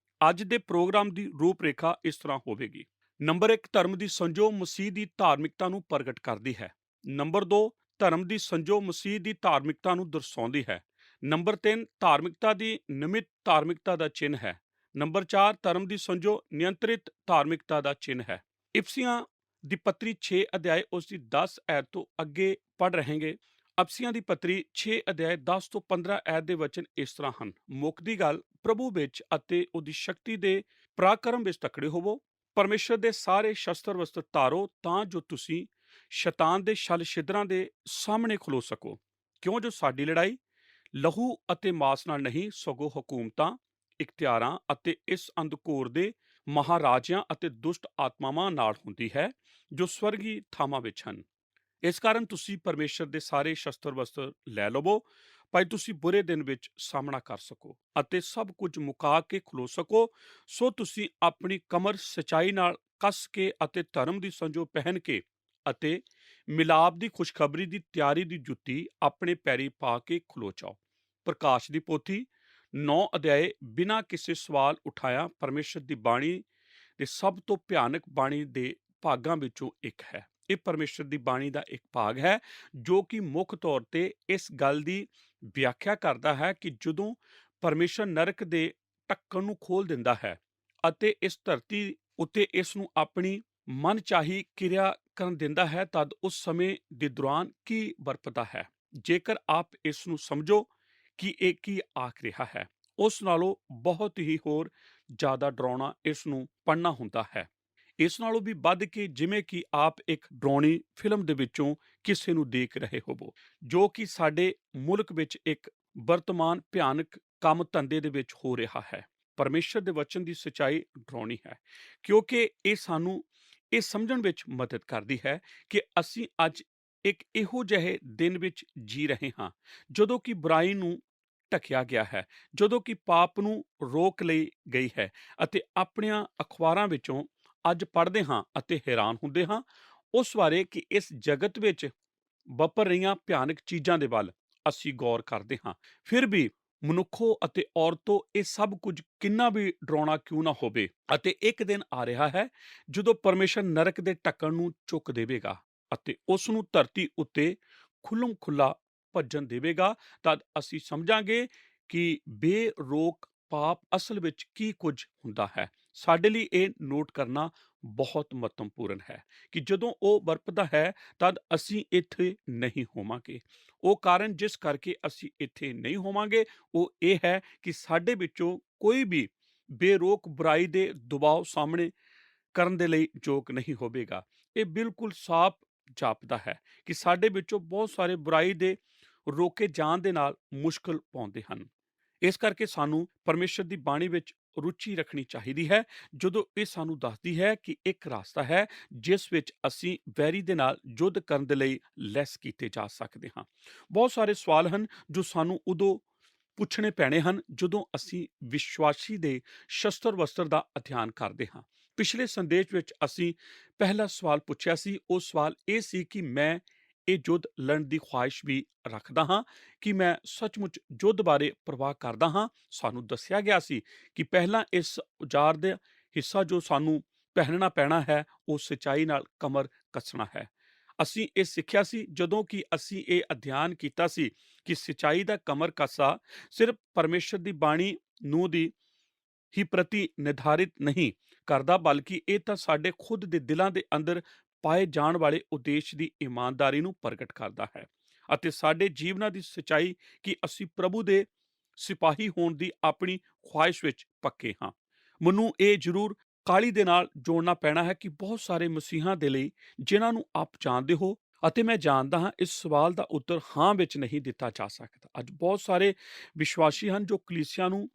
ਅੱਜ ਦੇ ਪ੍ਰੋਗਰਾਮ ਦੀ ਰੂਪਰੇਖਾ ਇਸ ਤਰ੍ਹਾਂ ਹੋਵੇਗੀ। ਨੰਬਰ 1, ਧਰਮ ਦੀ ਸੰਜੋ ਮਸੀਹ ਦੀ ਧਾਰਮਿਕਤਾ ਨੂੰ ਪ੍ਰਗਟ ਕਰਦੀ ਹੈ। ਨੰਬਰ 2, ਧਰਮ ਦੀ ਸੰਜੋ ਮਸੀਹ ਦੀ ਧਾਰਮਿਕਤਾ ਨੂੰ ਦਰਸਾਉਂਦੀ ਹੈ। ਨੰਬਰ 3, ਧਾਰਮਿਕਤਾ ਦੀ ਨਿਮਿਤ ਧਾਰਮਿਕਤਾ ਦਾ ਚਿੰਨ੍ਹ ਹੈ। ਨੰਬਰ 4, ਧਰਮ ਦੀ ਸੰਜੋ ਨਿਯੰਤਰਿਤ ਧਾਰਮਿਕਤਾ ਦਾ ਚਿੰਨ੍ਹ ਹੈ। ਇਫਸੀਆਂ ਦੀ ਪੱਤਰੀ 6 ਅਧਿਆਇ ਉਸ ਦੀ 10 ਐਤ ਤੋਂ ਅੱਗੇ ਪੜ੍ਹ ਰਹੇਂਗੇ। ਅਫਸੀਆਂ ਦੀ ਪੱਤਰੀ 6 ਅਧਿਆਇ 10 ਤੋਂ 15 ਐਤ ਦੇ ਵਚਨ ਇਸ ਤਰ੍ਹਾਂ ਹਨ। ਮੁੱਕਦੀ ਗੱਲ, ਪ੍ਰਭੂ ਵਿੱਚ ਅਤੇ ਉਹਦੀ ਸ਼ਕਤੀ ਦੇ ਪਰਾਕਰਮ ਵਿੱਚ ਤਕੜੇ ਹੋਵੋ। ਪਰਮੇਸ਼ਰ ਦੇ ਸਾਰੇ ਸ਼ਸਤਰ ਵਸਤਰ ਧਾਰੋ ਤਾਂ ਜੋ ਤੁਸੀਂ ਸ਼ੈਤਾਨ ਦੇ ਛਲ ਛਿਦਰਾਂ ਦੇ ਸਾਹਮਣੇ ਖਲੋ ਸਕੋ। ਕਿਉਂ ਜੋ ਸਾਡੀ ਲੜਾਈ ਲਹੂ ਅਤੇ ਮਾਸ ਨਾਲ ਨਹੀਂ, ਸਗੋਂ ਹਕੂਮਤਾਂ, ਇਖਤਿਆਰਾਂ ਅਤੇ ਇਸ ਅੰਧਕੋਰ ਦੇ ਮਹਾਰਾਜਿਆਂ ਅਤੇ ਦੁਸ਼ਟ ਆਤਮਾਵਾਂ ਨਾਲ ਹੁੰਦੀ ਹੈ ਜੋ ਸਵਰਗੀ ਥਾਵਾਂ ਵਿੱਚ ਹਨ। ਇਸ ਕਾਰਨ ਤੁਸੀਂ ਪਰਮੇਸ਼ਰ ਦੇ ਸਾਰੇ ਸ਼ਸਤਰ ਵਸਤਰ ਲੈ ਲਵੋ ਭਾਈ ਤੁਸੀਂ ਬੁਰੇ ਦਿਨ ਵਿੱਚ ਸਾਹਮਣਾ ਕਰ ਸਕੋ ਅਤੇ ਸਭ ਕੁਝ ਮੁਕਾ ਕੇ ਖਲੋ ਸਕੋ। ਸੋ ਤੁਸੀਂ ਆਪਣੀ ਕਮਰ ਸਚਾਈ ਨਾਲ ਕੱਸ ਕੇ ਅਤੇ ਧਰਮ ਦੀ ਸੰਜੋ ਪਹਿਨ ਕੇ ਅਤੇ ਮਿਲਾਪ ਦੀ ਖੁਸ਼ਖਬਰੀ ਦੀ ਤਿਆਰੀ ਦੀ ਜੁੱਤੀ ਆਪਣੇ ਪੈਰੀ ਪਾ ਕੇ ਖਲੋ ਜਾਓ। ਪ੍ਰਕਾਸ਼ ਦੀ ਪੋਥੀ 9 ਅਧਿਆਏ ਬਿਨਾਂ ਕਿਸੇ ਸਵਾਲ ਉਠਾਇਆ ਪਰਮੇਸ਼ਰ ਦੀ ਬਾਣੀ ਦੇ ਸਭ ਤੋਂ ਭਿਆਨਕ ਬਾਣੀ ਦੇ ਭਾਗਾਂ ਵਿੱਚੋਂ ਇੱਕ ਹੈ। ਇਹ ਪਰਮੇਸ਼ਰ ਦੀ ਬਾਣੀ ਦਾ ਇੱਕ ਭਾਗ ਹੈ ਜੋ ਕਿ ਮੁੱਖ ਤੌਰ ਤੇ ਇਸ ਗੱਲ ਦੀ ਵਿਆਖਿਆ ਕਰਦਾ ਹੈ ਕਿ ਜਦੋਂ ਪਰਮੇਸ਼ਰ ਨਰਕ ਦੇ ਢੱਕਣ ਨੂੰ ਖੋਲ ਦਿੰਦਾ ਹੈ ਅਤੇ ਇਸ ਧਰਤੀ ਉੱਤੇ ਇਸ ਨੂੰ ਆਪਣੀ ਮਨਚਾਹੀ ਕਿਰਿਆ ਕਰਨ ਦਿੰਦਾ ਹੈ, ਤਦ ਉਸ ਸਮੇਂ ਦੇ ਦੌਰਾਨ ਕੀ ਵਰਪਦਾ ਹੈ। ਜੇਕਰ ਆਪ ਇਸ ਨੂੰ ਸਮਝੋ ਕਿ ਇਹ ਕੀ ਆਖ ਰਿਹਾ ਹੈ, ਉਸ ਨਾਲੋਂ ਬਹੁਤ ਹੀ ਹੋਰ ਜ਼ਿਆਦਾ ਡਰਾਉਣਾ ਇਸ ਨੂੰ ਪੜ੍ਹਨਾ ਹੁੰਦਾ ਹੈ। ਇਸ ਨਾਲੋਂ ਵੀ ਵੱਧ ਕੇ ਜਿਵੇਂ ਕਿ ਆਪ ਇੱਕ ਡਰਾਉਣੀ ਫਿਲਮ ਦੇ ਵਿੱਚੋਂ ਕਿਸੇ ਨੂੰ ਦੇਖ ਰਹੇ ਹੋਵੋ, ਜੋ ਕਿ ਸਾਡੇ ਮੁਲਕ ਵਿੱਚ ਇੱਕ ਵਰਤਮਾਨ ਭਿਆਨਕ ਕੰਮ ਧੰਦੇ ਦੇ ਵਿੱਚ ਹੋ ਰਿਹਾ ਹੈ। ਪਰਮੇਸ਼ਰ ਦੇ ਵਚਨ ਦੀ ਸੱਚਾਈ ਡਰਾਉਣੀ ਹੈ ਕਿਉਂਕਿ ਇਹ ਸਾਨੂੰ ਇਹ ਸਮਝਣ ਵਿੱਚ ਮਦਦ ਕਰਦੀ ਹੈ ਕਿ ਅਸੀਂ ਅੱਜ ਇੱਕ ਇਹੋ ਜਿਹੇ ਦਿਨ ਵਿੱਚ ਜੀ ਰਹੇ ਹਾਂ ਜਦੋਂ ਕਿ ਬੁਰਾਈ ਨੂੰ ਢਕਿਆ ਗਿਆ ਹੈ, ਜਦੋਂ ਕਿ ਪਾਪ ਨੂੰ ਰੋਕ ਲਈ ਗਈ ਹੈ ਅਤੇ ਆਪਣੀਆਂ ਅਖਬਾਰਾਂ ਵਿੱਚੋਂ ਅੱਜ ਪੜ੍ਹਦੇ ਹਾਂ ਅਤੇ ਹੈਰਾਨ ਹੁੰਦੇ ਹਾਂ ਉਸ ਬਾਰੇ ਕਿ ਇਸ ਜਗਤ ਵਿੱਚ ਵਾਪਰ ਰਹੀਆਂ ਭਿਆਨਕ ਚੀਜ਼ਾਂ ਦੇ ਵੱਲ ਅਸੀਂ ਗੌਰ ਕਰਦੇ ਹਾਂ। ਫਿਰ ਵੀ ਮਨੁੱਖੋ ਅਤੇ ਔਰਤੋ ਇਹ ਸਭ ਕੁਝ ਕਿੰਨਾ ਵੀ ਡਰਾਉਣਾ ਕਿਉਂ ਨਾ ਹੋਵੇ ਅਤੇ ਇੱਕ ਦਿਨ ਆ ਰਿਹਾ ਹੈ ਜਦੋਂ ਪਰਮੇਸ਼ਰ ਨਰਕ ਦੇ ਢੱਕਣ ਨੂੰ ਚੁੱਕ ਦੇਵੇਗਾ ਅਤੇ ਉਸ ਨੂੰ ਧਰਤੀ ਉੱਤੇ ਖੁੱਲ੍ਹਮ ਖੁੱਲ੍ਹਾ ਭੱਜਣ ਦੇਵੇਗਾ। ਤਦ ਅਸੀਂ ਸਮਝਾਂਗੇ ਕਿ ਬੇਰੋਕ ਪਾਪ ਅਸਲ ਵਿੱਚ ਕੀ ਕੁਝ ਹੁੰਦਾ ਹੈ। ਸਾਡੇ ਲਈ ਇਹ ਨੋਟ ਕਰਨਾ ਬਹੁਤ ਮਹੱਤਵਪੂਰਨ ਹੈ ਕਿ ਜਦੋਂ ਉਹ ਵਰਪਦਾ ਹੈ ਤਦ ਅਸੀਂ ਇੱਥੇ ਨਹੀਂ ਹੋਵਾਂਗੇ। ਉਹ ਕਾਰਨ ਜਿਸ ਕਰਕੇ ਅਸੀਂ ਇੱਥੇ ਨਹੀਂ ਹੋਵਾਂਗੇ ਉਹ ਇਹ ਹੈ ਕਿ ਸਾਡੇ ਵਿੱਚੋਂ ਕੋਈ ਵੀ ਬੇਰੋਕ ਬੁਰਾਈ ਦੇ ਦਬਾਅ ਸਾਹਮਣੇ ਕਰਨ ਦੇ ਲਈ ਯੋਗ ਨਹੀਂ ਹੋਵੇਗਾ। ਇਹ ਬਿਲਕੁਲ ਸਾਫ਼ ਜਾਪਦਾ ਹੈ ਕਿ ਸਾਡੇ ਵਿੱਚੋਂ ਬਹੁਤ ਸਾਰੇ ਬੁਰਾਈ ਦੇ ਰੋਕੇ ਜਾਣ ਦੇ ਨਾਲ ਮੁਸ਼ਕਲ ਪਾਉਂਦੇ ਹਨ। ਇਸ ਕਰਕੇ ਸਾਨੂੰ ਪਰਮੇਸ਼ਰ ਦੀ ਬਾਣੀ ਵਿੱਚ ਰੁਚੀ ਰੱਖਣੀ ਚਾਹੀਦੀ ਹੈ ਜਦੋਂ ਇਹ ਸਾਨੂੰ ਦੱਸਦੀ ਹੈ ਕਿ ਇੱਕ ਰਾਸਤਾ ਹੈ ਜਿਸ ਵਿੱਚ ਅਸੀਂ ਵੈਰੀ ਦੇ ਨਾਲ ਯੁੱਧ ਕਰਨ ਦੇ ਲਈ ਲੈਸ ਕੀਤੇ ਜਾ ਸਕਦੇ ਹਾਂ। ਬਹੁਤ ਸਾਰੇ ਸਵਾਲ ਹਨ ਜੋ ਸਾਨੂੰ ਉਦੋਂ ਪੁੱਛਣੇ ਪੈਣੇ ਹਨ ਜਦੋਂ ਅਸੀਂ ਵਿਸ਼ਵਾਸੀ ਦੇ ਸ਼ਸਤਰ ਵਸਤਰ ਦਾ ਅਧਿਐਨ ਕਰਦੇ ਹਾਂ। ਪਿਛਲੇ ਸੰਦੇਸ਼ ਵਿੱਚ ਅਸੀਂ ਪਹਿਲਾ ਸਵਾਲ ਪੁੱਛਿਆ ਸੀ। ਉਹ ਸਵਾਲ ਇਹ ਸੀ ਕਿ ਮੈਂ ਇਹ ਯੁੱਧ ਲੜਨ ਦੀ ਖੁਆਇਸ਼ ਵੀ ਰੱਖਦਾ ਹਾਂ ਕਿ ਮੈਂ ਸੱਚਮੁੱਚ ਯੁੱਧ ਬਾਰੇ ਪਰਵਾਹ ਕਰਦਾ ਹਾਂ। ਸਾਨੂੰ ਦੱਸਿਆ ਗਿਆ ਸੀ ਕਿ ਪਹਿਲਾਂ ਇਸ ਔਜ਼ਾਰ ਦਾ ਹਿੱਸਾ ਜੋ ਸਾਨੂੰ ਪਹਿਨਣਾ ਪੈਣਾ ਹੈ ਉਹ ਸੱਚਾਈ ਨਾਲ ਕਮਰ ਕੱਸਣਾ ਹੈ। ਅਸੀਂ ਇਹ ਸਿੱਖਿਆ ਸੀ ਜਦੋਂ ਕਿ ਅਸੀਂ ਇਹ ਅਧਿਐਨ ਕੀਤਾ ਸੀ ਕਿ ਸੱਚਾਈ ਦਾ ਕਮਰ ਕੱਸਾ ਸਿਰਫ ਪਰਮੇਸ਼ਰ ਦੀ ਬਾਣੀ ਨੂੰ ਦੀ ਹੀ ਪ੍ਰਤੀ ਨਿਰਧਾਰਿਤ ਨਹੀਂ ਕਰਦਾ, ਬਲਕਿ ਇਹ ਤਾਂ ਸਾਡੇ ਖੁਦ ਦੇ ਦਿਲਾਂ ਦੇ ਅੰਦਰ ਪਾਏ ਜਾਣ ਵਾਲੇ ਉਦੇਸ਼ ਦੀ ਇਮਾਨਦਾਰੀ ਨੂੰ ਪ੍ਰਗਟ ਕਰਦਾ ਹੈ ਅਤੇ ਸਾਡੇ ਜੀਵਨਾਂ ਦੀ ਸੱਚਾਈ ਕਿ ਅਸੀਂ ਪ੍ਰਭੂ ਦੇ ਸਿਪਾਹੀ ਹੋਣ ਦੀ ਆਪਣੀ ਖੁਆਇਸ਼ ਵਿੱਚ ਪੱਕੇ ਹਾਂ। ਮੈਨੂੰ ਇਹ ਜ਼ਰੂਰ ਕਾਹਲੀ ਦੇ ਨਾਲ ਜੋੜਨਾ ਪੈਣਾ ਹੈ ਕਿ ਬਹੁਤ ਸਾਰੇ ਮਸੀਹਾਂ ਦੇ ਲਈ ਜਿਨ੍ਹਾਂ ਨੂੰ ਆਪ ਜਾਣਦੇ ਹੋ, ਅਤੇ ਮੈਂ ਜਾਣਦਾ ਹਾਂ ਇਸ ਸਵਾਲ ਦਾ ਉੱਤਰ ਹਾਂ ਵਿੱਚ ਨਹੀਂ ਦਿੱਤਾ ਜਾ ਸਕਦਾ। ਅੱਜ ਬਹੁਤ ਸਾਰੇ ਵਿਸ਼ਵਾਸੀ ਹਨ ਜੋ ਕਲੀਸਿਆ ਨੂੰ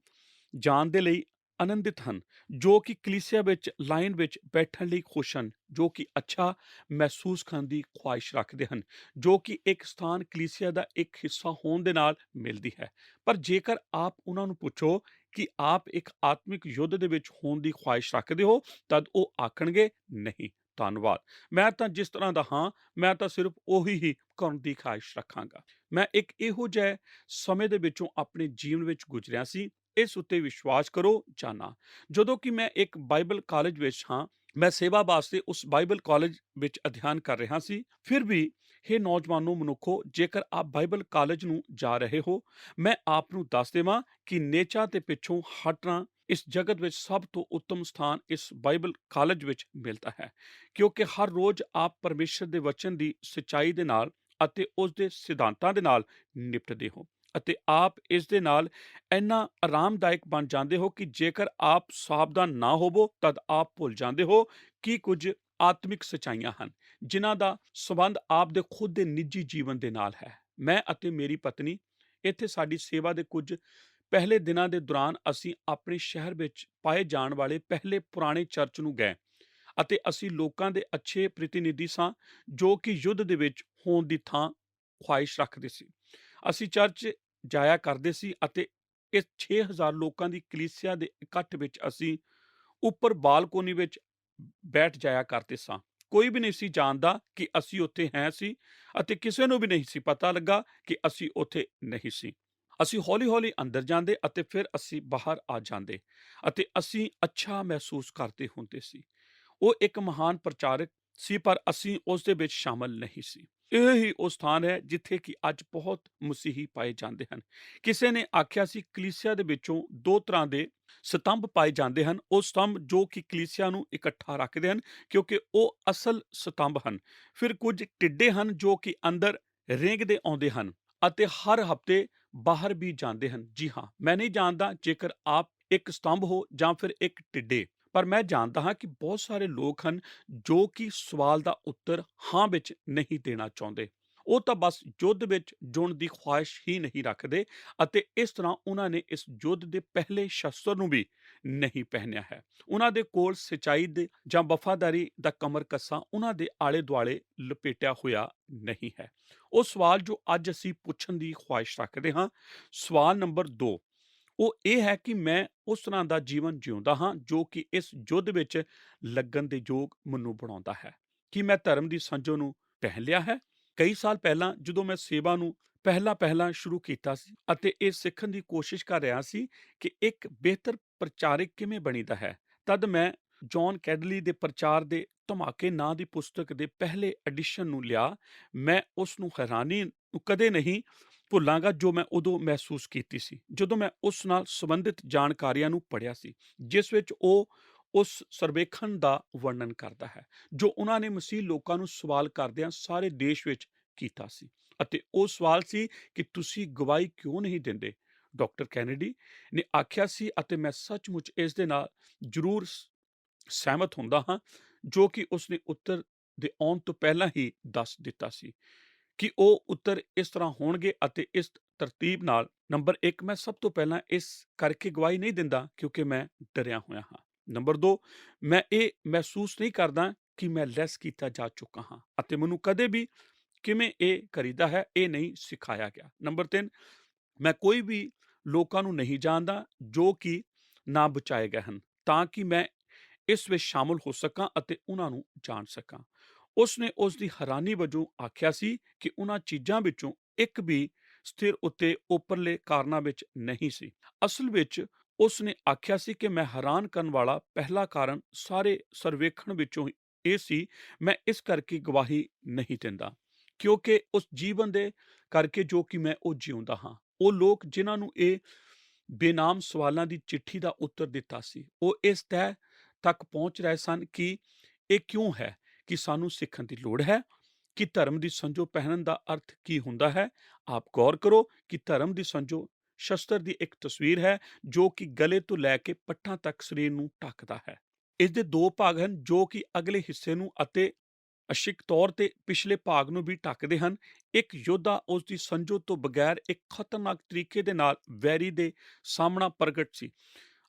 ਜਾਣ ਦੇ ਲਈ ਆਨੰਦਿਤ ਹਨ, ਜੋ ਕਿ ਕਲੀਸਿਆ ਵਿੱਚ ਲਾਈਨ ਵਿੱਚ ਬੈਠਣ ਲਈ ਖੁਸ਼ ਹਨ, ਜੋ ਕਿ ਅੱਛਾ ਮਹਿਸੂਸ ਕਰਨ ਦੀ ਖੁਆਇਸ਼ ਰੱਖਦੇ ਹਨ, ਜੋ ਕਿ ਇੱਕ ਸਥਾਨ ਕਲੀਸਿਆ ਦਾ ਇੱਕ ਹਿੱਸਾ ਹੋਣ ਦੇ ਨਾਲ ਮਿਲਦੀ ਹੈ। ਪਰ ਜੇਕਰ ਆਪ ਉਹਨਾਂ ਨੂੰ ਪੁੱਛੋ ਕਿ ਆਪ ਇੱਕ ਆਤਮਿਕ ਯੁੱਧ ਦੇ ਵਿੱਚ ਹੋਣ ਦੀ ਖੁਆਇਸ਼ ਰੱਖਦੇ ਹੋ, ਤਦ ਉਹ ਆਖਣਗੇ ਨਹੀਂ ਧੰਨਵਾਦ, ਮੈਂ ਤਾਂ ਜਿਸ ਤਰ੍ਹਾਂ ਦਾ ਹਾਂ, ਮੈਂ ਤਾਂ ਸਿਰਫ ਉਹੀ ਹੀ ਕਰਨ ਦੀ ਖੁਆਇਸ਼ ਰੱਖਾਂਗਾ। ਮੈਂ ਇੱਕ ਇਹੋ ਜਿਹੇ ਸਮੇਂ ਦੇ ਵਿੱਚੋਂ ਆਪਣੇ ਜੀਵਨ ਵਿੱਚ ਗੁਜ਼ਰਿਆ ਸੀ, ਇਸ ਉੱਤੇ ਵਿਸ਼ਵਾਸ ਕਰੋ ਜਾਂ ਨਾ। ਜਦੋਂ ਕਿ ਮੈਂ ਇੱਕ ਬਾਈਬਲ ਕਾਲਜ ਵਿੱਚ ਹਾਂ, ਮੈਂ ਸੇਵਾ ਵਾਸਤੇ ਉਸ ਬਾਈਬਲ ਕਾਲਜ ਵਿੱਚ ਅਧਿਐਨ ਕਰ ਰਿਹਾ ਸੀ। ਫਿਰ ਵੀ ਹੇ ਨੌਜਵਾਨੋ ਮਨੁੱਖੋ, ਜੇਕਰ ਆਪ ਬਾਈਬਲ ਕਾਲਜ ਨੂੰ ਜਾ ਰਹੇ ਹੋ, ਮੈਂ ਆਪ ਨੂੰ ਦੱਸ ਦੇਵਾਂ ਕਿ ਨੇਚਾ ਤੇ ਪਿੱਛੋਂ ਹਟਣਾ ਇਸ ਜਗਤ ਵਿੱਚ ਸਭ ਤੋਂ ਉੱਤਮ ਸਥਾਨ ਇਸ ਬਾਈਬਲ ਕਾਲਜ ਵਿੱਚ ਮਿਲਦਾ ਹੈ, ਕਿਉਂਕਿ ਹਰ ਰੋਜ਼ ਆਪ ਪਰਮੇਸ਼ਰ ਦੇ ਵਚਨ ਦੀ ਸੱਚਾਈ ਦੇ ਨਾਲ ਅਤੇ ਉਸ ਦੇ ਸਿਧਾਂਤਾਂ ਦੇ ਨਾਲ ਨਿਪਟਦੇ ਹੋ, ਅਤੇ ਆਪ ਇਸ ਦੇ ਨਾਲ ਇੰਨਾ ਆਰਾਮਦਾਇਕ ਬਣ ਜਾਂਦੇ ਹੋ ਕਿ ਜੇਕਰ ਆਪ ਸਾਵਧਾਨ ਨਾ ਹੋਵੋ ਤਦ ਆਪ ਭੁੱਲ ਜਾਂਦੇ ਹੋ ਕਿ ਕੁਝ ਆਤਮਿਕ ਸਚਾਈਆਂ ਹਨ ਜਿਨ੍ਹਾਂ ਦਾ ਸੰਬੰਧ ਆਪ ਦੇ ਖੁਦ ਦੇ ਨਿੱਜੀ ਜੀਵਨ ਦੇ ਨਾਲ ਹੈ। ਮੈਂ ਅਤੇ ਮੇਰੀ ਪਤਨੀ ਇੱਥੇ ਸਾਡੀ ਸੇਵਾ ਦੇ ਕੁਝ ਪਹਿਲੇ ਦਿਨਾਂ ਦੇ ਦੌਰਾਨ ਅਸੀਂ ਆਪਣੇ ਸ਼ਹਿਰ ਵਿੱਚ ਪਾਏ ਜਾਣ ਵਾਲੇ ਪਹਿਲੇ ਪੁਰਾਣੇ ਚਰਚ ਨੂੰ ਗਏ, ਅਤੇ ਅਸੀਂ ਲੋਕਾਂ ਦੇ ਅੱਛੇ ਪ੍ਰਤੀਨਿਧੀ ਸਾਂ ਜੋ ਕਿ ਯੁੱਧ ਦੇ ਵਿੱਚ ਹੋਣ ਦੀ ਥਾਂ ਖੁਆਇਸ਼ ਰੱਖਦੇ ਸੀ। ਅਸੀਂ ਚਰਚ ਜਾਇਆ ਕਰਦੇ ਸੀ ਅਤੇ ਇਸ 6000 ਲੋਕਾਂ ਦੀ ਕਲੀਸਿਆ ਦੇ ਇਕੱਠ ਵਿੱਚ ਅਸੀਂ ਉੱਪਰ ਬਾਲਕੋਨੀ ਵਿੱਚ ਬੈਠ ਜਾਇਆ ਕਰਦੇ ਸਾਂ। ਕੋਈ ਵੀ ਨਹੀਂ ਸੀ ਜਾਣਦਾ ਕਿ ਅਸੀਂ ਉੱਥੇ ਹੈ ਸੀ, ਅਤੇ ਕਿਸੇ ਨੂੰ ਵੀ ਨਹੀਂ ਸੀ ਪਤਾ ਲੱਗਾ ਕਿ ਅਸੀਂ ਉੱਥੇ ਨਹੀਂ ਸੀ। ਅਸੀਂ ਹੌਲੀ-ਹੌਲੀ ਅੰਦਰ ਜਾਂਦੇ ਅਤੇ ਫਿਰ ਅਸੀਂ ਬਾਹਰ ਆ ਜਾਂਦੇ, ਅਤੇ ਅਸੀਂ ਅੱਛਾ ਮਹਿਸੂਸ ਕਰਦੇ ਹੁੰਦੇ ਸੀ। ਉਹ ਇੱਕ ਮਹਾਨ ਪ੍ਰਚਾਰਕ ਸੀ, ਪਰ ਅਸੀਂ ਉਸ ਦੇ ਵਿੱਚ ਸ਼ਾਮਲ ਨਹੀਂ ਸੀ। ਇਹ ਹੀ ਉਹ ਸਥਾਨ ਹੈ ਜਿੱਥੇ ਕਿ ਅੱਜ ਬਹੁਤ ਮਸੀਹੀ ਪਾਏ ਜਾਂਦੇ ਹਨ। ਕਿਸੇ ਨੇ ਆਖਿਆ ਸੀ ਕਲੀਸਿਆ ਦੇ ਵਿੱਚੋਂ ਦੋ ਤਰ੍ਹਾਂ ਦੇ ਸਤੰਭ ਪਾਏ ਜਾਂਦੇ ਹਨ। ਉਹ ਸਤੰਭ ਜੋ ਕਿ ਕਲੀਸਿਆ ਨੂੰ ਇਕੱਠਾ ਰੱਖਦੇ ਹਨ, ਕਿਉਂਕਿ ਉਹ ਅਸਲ ਸਤੰਭ ਹਨ। ਫਿਰ ਕੁਝ ਟਿੱਡੇ ਹਨ ਜੋ ਕਿ ਅੰਦਰ ਰੇਂਗਦੇ ਆਉਂਦੇ ਹਨ ਅਤੇ ਹਰ ਹਫ਼ਤੇ ਬਾਹਰ ਵੀ ਜਾਂਦੇ ਹਨ। ਜੀ ਹਾਂ, ਮੈਂ ਨਹੀਂ ਜਾਣਦਾ ਜੇਕਰ ਆਪ ਇੱਕ ਸਤੰਭ ਹੋ ਜਾਂ ਫਿਰ ਇੱਕ ਟਿੱਡੇ, ਪਰ ਮੈਂ ਜਾਣਦਾ ਹਾਂ ਕਿ ਬਹੁਤ ਸਾਰੇ ਲੋਕ ਹਨ ਜੋ ਕਿ ਸਵਾਲ ਦਾ ਉੱਤਰ ਹਾਂ ਵਿੱਚ ਨਹੀਂ ਦੇਣਾ ਚਾਹੁੰਦੇ। ਉਹ ਤਾਂ ਬਸ ਯੁੱਧ ਵਿੱਚ ਜੁੜਨ ਦੀ ਖੁਆਇਸ਼ ਹੀ ਨਹੀਂ ਰੱਖਦੇ, ਅਤੇ ਇਸ ਤਰ੍ਹਾਂ ਉਹਨਾਂ ਨੇ ਇਸ ਯੁੱਧ ਦੇ ਪਹਿਲੇ ਸ਼ਸਤਰ ਨੂੰ ਵੀ ਨਹੀਂ ਪਹਿਨਿਆ ਹੈ। ਉਹਨਾਂ ਦੇ ਕੋਲ ਸੱਚਾਈ ਦੇ ਜਾਂ ਵਫਾਦਾਰੀ ਦਾ ਕਮਰ ਕੱਸਾ ਉਹਨਾਂ ਦੇ ਆਲੇ ਦੁਆਲੇ ਲਪੇਟਿਆ ਹੋਇਆ ਨਹੀਂ ਹੈ। ਉਹ ਸਵਾਲ ਜੋ ਅੱਜ ਅਸੀਂ ਪੁੱਛਣ ਦੀ ਖੁਆਇਸ਼ ਰੱਖਦੇ ਹਾਂ, ਸਵਾਲ ਨੰਬਰ 2, ਉਹ ਇਹ ਹੈ ਕਿ ਮੈਂ ਉਸ ਤਰ੍ਹਾਂ ਦਾ ਜੀਵਨ ਜਿਉਂਦਾ ਹਾਂ ਜੋ ਕਿ ਇਸ ਯੁੱਧ ਵਿੱਚ ਲੱਗਣ ਦੇ ਯੋਗ ਮੈਨੂੰ ਬਣਾਉਂਦਾ ਹੈ। ਕੀ ਮੈਂ ਧਰਮ ਦੀ ਸੰਜੋ ਨੂੰ ਪਹਿਨ ਲਿਆ ਹੈ? ਕਈ ਸਾਲ ਪਹਿਲਾਂ ਜਦੋਂ ਮੈਂ ਸੇਵਾ ਨੂੰ ਪਹਿਲਾਂ ਸ਼ੁਰੂ ਕੀਤਾ ਸੀ ਅਤੇ ਇਹ ਸਿੱਖਣ ਦੀ ਕੋਸ਼ਿਸ਼ ਕਰ ਰਿਹਾ ਸੀ ਕਿ ਇੱਕ ਬਿਹਤਰ ਪ੍ਰਚਾਰਕ ਕਿਵੇਂ ਬਣੀਦਾ ਹੈ, ਤਦ ਮੈਂ ਜੌਨ ਕੈਡਲੀ ਦੇ ਪ੍ਰਚਾਰ ਦੇ ਧਮਾਕੇ ਨਾਂ ਦੀ ਪੁਸਤਕ ਦੇ ਪਹਿਲੇ ਐਡੀਸ਼ਨ ਨੂੰ ਲਿਆ। ਮੈਂ ਉਸ ਨੂੰ ਹੈਰਾਨੀ ਨੂੰ ਕਦੇ ਨਹੀਂ ਭੁੱਲਾਂਗਾ ਜੋ ਮੈਂ ਉਦੋਂ ਮਹਿਸੂਸ ਕੀਤੀ ਸੀ ਜਦੋਂ ਮੈਂ ਉਸ ਨਾਲ ਸੰਬੰਧਿਤ ਜਾਣਕਾਰੀਆਂ ਨੂੰ ਪੜ੍ਹਿਆ ਸੀ, ਜਿਸ ਵਿੱਚ ਉਹ ਉਸ ਸਰਵੇਖਣ ਦਾ ਵਰਣਨ ਕਰਦਾ ਹੈ ਜੋ ਉਹਨਾਂ ਨੇ ਮਸੀਹ ਲੋਕਾਂ ਨੂੰ ਸਵਾਲ ਕਰਦਿਆਂ ਸਾਰੇ ਦੇਸ਼ ਵਿੱਚ ਕੀਤਾ ਸੀ, ਅਤੇ ਉਹ ਸਵਾਲ ਸੀ ਕਿ ਤੁਸੀਂ ਗਵਾਹੀ ਕਿਉਂ ਨਹੀਂ ਦਿੰਦੇ? ਡਾਕਟਰ ਕੈਨੇਡੀ ਨੇ ਆਖਿਆ ਸੀ, ਅਤੇ ਮੈਂ ਸੱਚਮੁੱਚ ਇਸ ਦੇ ਨਾਲ ਜ਼ਰੂਰ ਸਹਿਮਤ ਹੁੰਦਾ ਹਾਂ, ਜੋ ਕਿ ਉਸਨੇ ਉੱਤਰ ਦੇ ਆਉਣ ਤੋਂ ਪਹਿਲਾਂ ਹੀ ਦੱਸ ਦਿੱਤਾ ਸੀ ਕਿ ਉਹ ਉੱਤਰ ਇਸ ਤਰ੍ਹਾਂ ਹੋਣਗੇ, ਅਤੇ ਇਸ ਤਰਤੀਬ ਨਾਲ। ਨੰਬਰ 1, ਮੈਂ ਸਭ ਤੋਂ ਪਹਿਲਾਂ ਇਸ ਕਰਕੇ ਗਵਾਹੀ ਨਹੀਂ ਦਿੰਦਾ ਕਿਉਂਕਿ ਮੈਂ ਡਰਿਆ ਹੋਇਆ ਹਾਂ। ਨੰਬਰ 2, ਮੈਂ ਇਹ ਮਹਿਸੂਸ ਨਹੀਂ ਕਰਦਾ ਕਿ ਮੈਂ ਲੈਸ ਕੀਤਾ ਜਾ ਚੁੱਕਾ ਹਾਂ, ਅਤੇ ਮੈਨੂੰ ਕਦੇ ਵੀ ਕਿਵੇਂ ਇਹ ਕਰੀਦਾ ਹੈ ਇਹ ਨਹੀਂ ਸਿਖਾਇਆ ਗਿਆ। ਨੰਬਰ 3, ਮੈਂ ਕੋਈ ਵੀ ਲੋਕਾਂ ਨੂੰ ਨਹੀਂ ਜਾਣਦਾ ਜੋ ਕਿ ਨਾ ਬਚਾਏ ਗਏ ਹਨ, ਤਾਂ ਕਿ ਮੈਂ ਇਸ ਵਿੱਚ ਸ਼ਾਮਲ ਹੋ ਸਕਾਂ ਅਤੇ ਉਹਨਾਂ ਨੂੰ ਜਾਣ ਸਕਾਂ। ਉਸ ਨੇ ਉਸ ਦੀ ਹੈਰਾਨੀ ਵਜੋਂ ਆਖਿਆ ਸੀ ਕਿ ਉਹਨਾਂ ਚੀਜ਼ਾਂ ਵਿੱਚੋਂ ਇੱਕ ਵੀ ਸਥਿਰ ਉੱਤੇ ਉੱਪਰਲੇ ਕਾਰਨਾਂ ਵਿੱਚ ਨਹੀਂ ਸੀ। ਅਸਲ ਵਿੱਚ ਉਸ ਨੇ ਆਖਿਆ ਸੀ ਕਿ ਮੈਂ ਹੈਰਾਨ ਕਰਨ ਵਾਲਾ ਪਹਿਲਾ ਕਾਰਨ ਸਾਰੇ ਸਰਵੇਖਣ ਵਿੱਚੋਂ ਇਹ ਸੀ, ਮੈਂ ਇਸ ਕਰਕੇ ਗਵਾਹੀ ਨਹੀਂ ਦਿੰਦਾ ਕਿਉਂਕਿ ਉਸ ਜੀਵਨ ਦੇ ਕਰਕੇ ਜੋ ਕਿ ਮੈਂ ਉਹ ਜਿਉਂਦਾ ਹਾਂ। ਉਹ ਲੋਕ ਜਿਨ੍ਹਾਂ ਨੂੰ ਇਹ ਬੇਨਾਮ ਸਵਾਲਾਂ ਦੀ ਚਿੱਠੀ ਦਾ ਉੱਤਰ ਦਿੱਤਾ ਸੀ, ਉਹ ਇਸ ਤਹਿ ਤੱਕ ਪਹੁੰਚ ਰਹੇ ਸਨ ਕਿ ਇਹ ਕਿਉਂ ਹੈ ਕਿ ਸਾਨੂੰ ਸਿੱਖਣ ਦੀ ਲੋੜ ਹੈ ਕਿ ਧਰਮ ਦੀ ਸੰਜੋ ਪਹਿਨਣ ਦਾ ਅਰਥ ਕੀ ਹੁੰਦਾ ਹੈ। ਆਪ ਗੌਰ ਕਰੋ ਕਿ ਧਰਮ ਦੀ ਸੰਜੋ ਸ਼ਸਤਰ ਦੀ ਇੱਕ ਤਸਵੀਰ ਹੈ ਜੋ ਕਿ ਗਲੇ ਤੋਂ ਲੈ ਕੇ ਪੱਟਾਂ ਤੱਕ ਸਰੀਰ ਨੂੰ ਢੱਕਦਾ ਹੈ। ਇਸ ਦੇ ਦੋ ਭਾਗ ਹਨ ਜੋ ਕਿ ਅਗਲੇ ਹਿੱਸੇ ਨੂੰ ਅਤੇ ਅੰਸ਼ਿਕ ਤੌਰ ਤੇ ਪਿਛਲੇ ਭਾਗ ਨੂੰ ਵੀ ਢੱਕਦੇ ਹਨ। ਇੱਕ ਯੋਧਾ ਉਸ ਦੀ ਸੰਜੋ ਤੋਂ ਬਗੈਰ ਇੱਕ ਖਤਰਨਾਕ ਤਰੀਕੇ ਦੇ ਨਾਲ ਵੈਰੀ ਦੇ ਸਾਹਮਣਾ ਪ੍ਰਗਟ ਸੀ